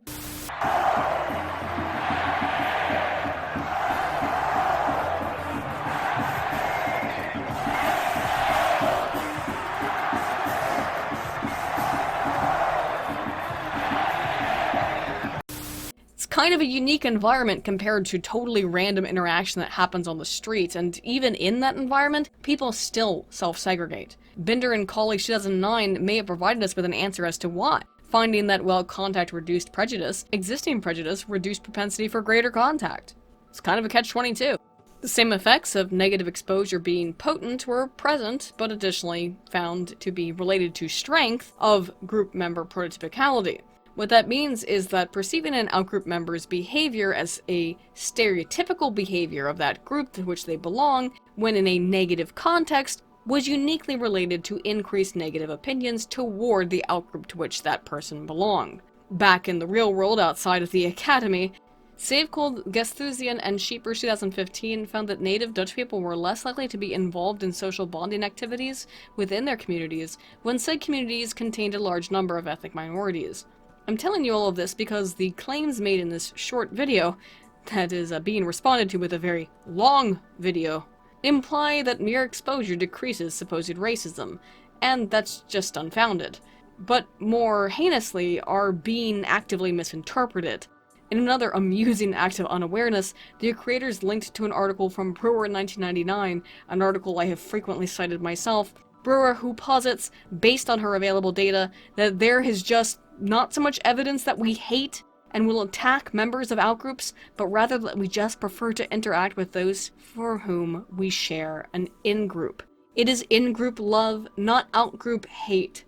kind of a unique environment compared to totally random interaction that happens on the street, and even in that environment, people still self-segregate. Binder and colleagues 2009 may have provided us with an answer as to why, finding that while contact reduced prejudice, existing prejudice reduced propensity for greater contact. It's kind of a catch-22. The same effects of negative exposure being potent were present, but additionally found to be related to strength of group member prototypicality. What that means is that perceiving an outgroup member's behavior as a stereotypical behavior of that group to which they belong, when in a negative context, was uniquely related to increased negative opinions toward the outgroup to which that person belonged. Back in the real world outside of the academy, Savecold, Gesthusian, and Sheepers 2015 found that native Dutch people were less likely to be involved in social bonding activities within their communities when said communities contained a large number of ethnic minorities. I'm telling you all of this because the claims made in this short video, that is being responded to with a very long video, imply that mere exposure decreases supposed racism, and that's just unfounded. But more heinously are being actively misinterpreted. In another amusing act of unawareness, the creators linked to an article from Brewer in 1999, an article I have frequently cited myself, Brewer who posits, based on her available data, that there is just not so much evidence that we hate and will attack members of outgroups, but rather that we just prefer to interact with those for whom we share an in-group. It is in-group love, not out-group hate.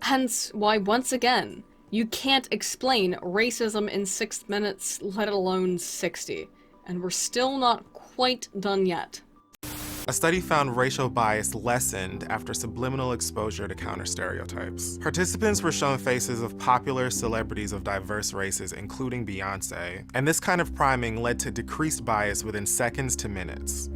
Hence why, once again, you can't explain racism in 6 minutes, let alone 60. And we're still not quite done yet. A study found racial bias lessened after subliminal exposure to counter-stereotypes. Participants were shown faces of popular celebrities of diverse races, including Beyonce, and this kind of priming led to decreased bias within seconds to minutes.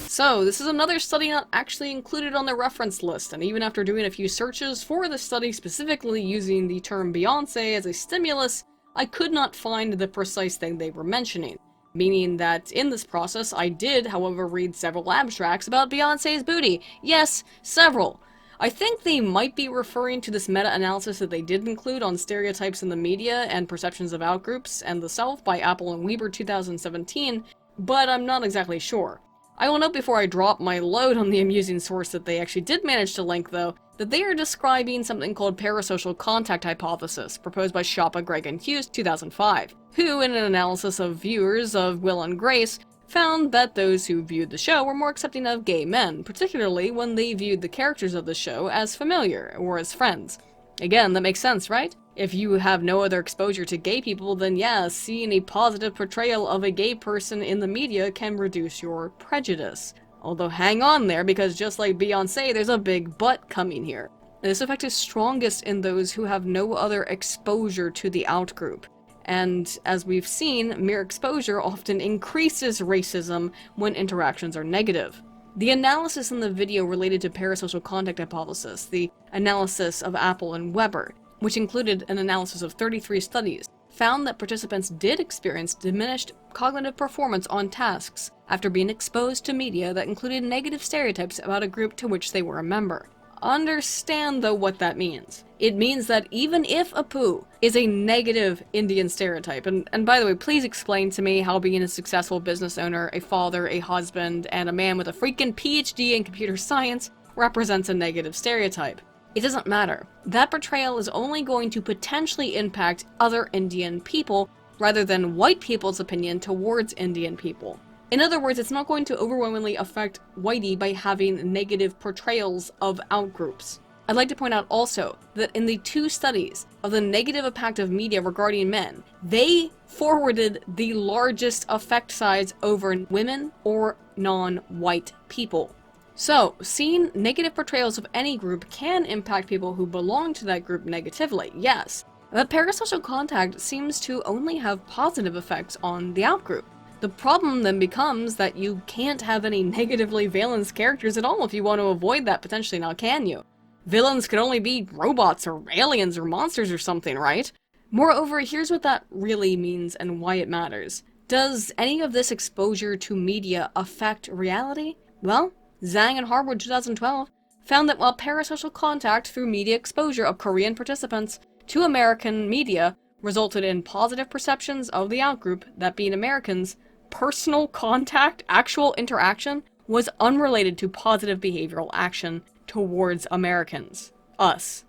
So, this is another study not actually included on the reference list, and even after doing a few searches for the study specifically using the term Beyonce as a stimulus, I could not find the precise thing they were mentioning. Meaning that in this process, I did, however, read several abstracts about Beyonce's booty. Yes, several. I think they might be referring to this meta-analysis that they did include on stereotypes in the media and perceptions of outgroups and the self by Apple and Weber 2017, but I'm not exactly sure. I will note before I drop my load on the amusing source that they actually did manage to link, though, that they are describing something called parasocial contact hypothesis, proposed by Schappa, Gregg, and Hughes 2005, who, in an analysis of viewers of Will and Grace, found that those who viewed the show were more accepting of gay men, particularly when they viewed the characters of the show as familiar, or as friends. Again, that makes sense, right? If you have no other exposure to gay people, then yeah, seeing a positive portrayal of a gay person in the media can reduce your prejudice. Although hang on there, because just like Beyonce, there's a big but coming here. This effect is strongest in those who have no other exposure to the outgroup. And as we've seen, mere exposure often increases racism when interactions are negative. The analysis in the video related to parasocial contact hypothesis, the analysis of Apple and Weber, which included an analysis of 33 studies, found that participants did experience diminished cognitive performance on tasks after being exposed to media that included negative stereotypes about a group to which they were a member. Understand, though, what that means. It means that even if Apu is a negative Indian stereotype, and by the way, please explain to me how being a successful business owner, a father, a husband, and a man with a freaking PhD in computer science represents a negative stereotype. It doesn't matter. That portrayal is only going to potentially impact other Indian people rather than white people's opinion towards Indian people. In other words, it's not going to overwhelmingly affect whitey by having negative portrayals of outgroups. I'd like to point out also that in the 2 studies of the negative impact of media regarding men, they forwarded the largest effect size over women or non-white people. So, seeing negative portrayals of any group can impact people who belong to that group negatively, yes. But parasocial contact seems to only have positive effects on the outgroup. The problem then becomes that you can't have any negatively valence characters at all if you want to avoid that potentially, now can you? Villains could only be robots or aliens or monsters or something, right? Moreover, here's what that really means and why it matters. Does any of this exposure to media affect reality? Well, Zhang and Harwood 2012 found that while parasocial contact through media exposure of Korean participants to American media resulted in positive perceptions of the outgroup, that being Americans, personal contact, actual interaction, was unrelated to positive behavioral action towards Americans, us.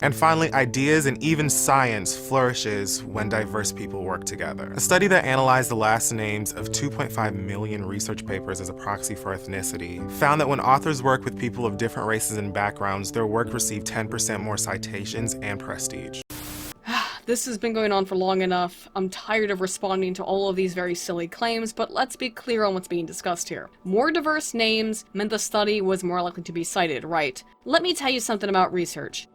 And finally, ideas and even science flourishes when diverse people work together. A study that analyzed the last names of 2.5 million research papers as a proxy for ethnicity found that when authors work with people of different races and backgrounds, their work received 10% more citations and prestige. This has been going on for long enough. I'm tired of responding to all of these very silly claims, but let's be clear on what's being discussed here. More diverse names meant the study was more likely to be cited, right? Let me tell you something about research.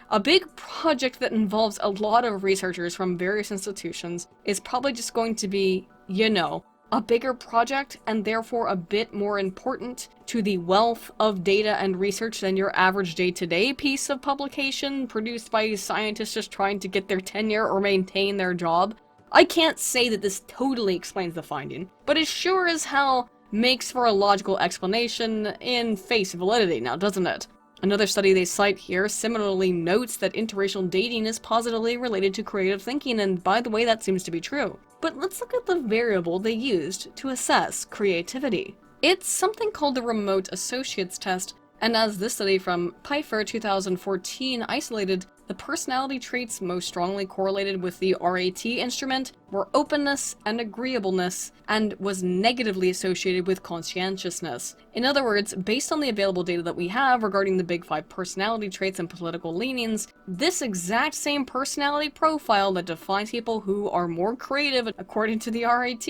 A big project that involves a lot of researchers from various institutions is probably just going to be, you know, a bigger project and therefore a bit more important to the wealth of data and research than your average day-to-day piece of publication produced by scientists just trying to get their tenure or maintain their job. I can't say that this totally explains the finding, but it sure as hell makes for a logical explanation in face validity now, doesn't it? Another study they cite here similarly notes that interracial dating is positively related to creative thinking, and by the way, that seems to be true. But let's look at the variable they used to assess creativity. It's something called the Remote Associates Test, and as this study from Pfeiffer 2014 isolated, the personality traits most strongly correlated with the RAT instrument were openness and agreeableness, and was negatively associated with conscientiousness. In other words, based on the available data that we have regarding the Big Five personality traits and political leanings, this exact same personality profile that defines people who are more creative according to the RAT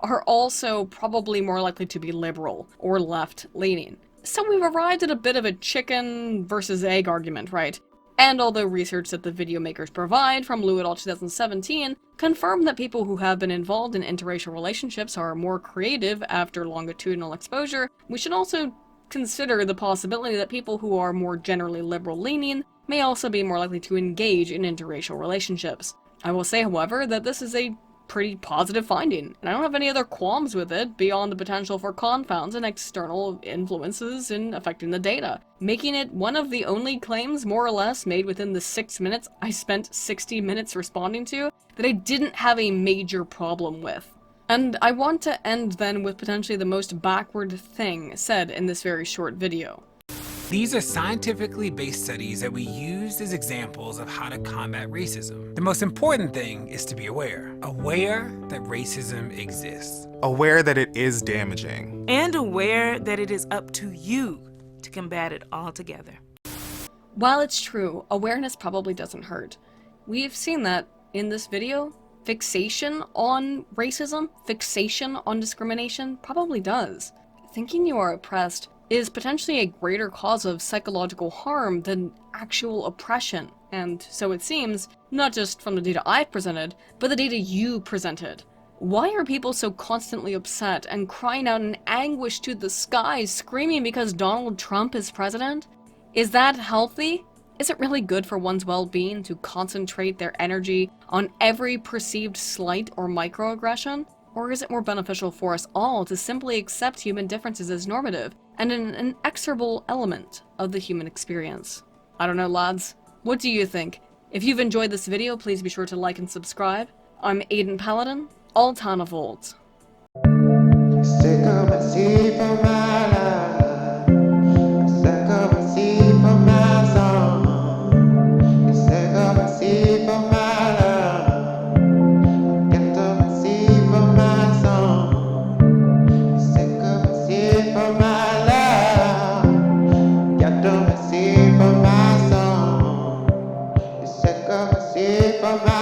are also probably more likely to be liberal or left-leaning. So we've arrived at a bit of a chicken versus egg argument, right? And although research that the video makers provide from Lou et al. 2017 confirm that people who have been involved in interracial relationships are more creative after longitudinal exposure, we should also consider the possibility that people who are more generally liberal-leaning may also be more likely to engage in interracial relationships. I will say, however, that this is a pretty positive finding, and I don't have any other qualms with it beyond the potential for confounds and external influences in affecting the data, making it one of the only claims, more or less, made within the 6 minutes I spent 60 minutes responding to that I didn't have a major problem with. And I want to end then with potentially the most backward thing said in this very short video. These are scientifically based studies that we used as examples of how to combat racism. The most important thing is to be aware. Aware that racism exists. Aware that it is damaging. And aware that it is up to you to combat it altogether. While it's true, awareness probably doesn't hurt. We've seen that in this video. Fixation on racism, fixation on discrimination probably does. Thinking you are oppressed is potentially a greater cause of psychological harm than actual oppression, and so it seems, not just from the data I've presented, but the data you presented. Why are people so constantly upset and crying out in anguish to the skies, screaming because Donald Trump is president? Is that healthy? Is it really good for one's well-being to concentrate their energy on every perceived slight or microaggression? Or is it more beneficial for us all to simply accept human differences as normative and an inexorable element of the human experience? I don't know, lads. What do you think? If you've enjoyed this video, please be sure to like and subscribe. I'm Aiden Paladin, Altana Volt. For my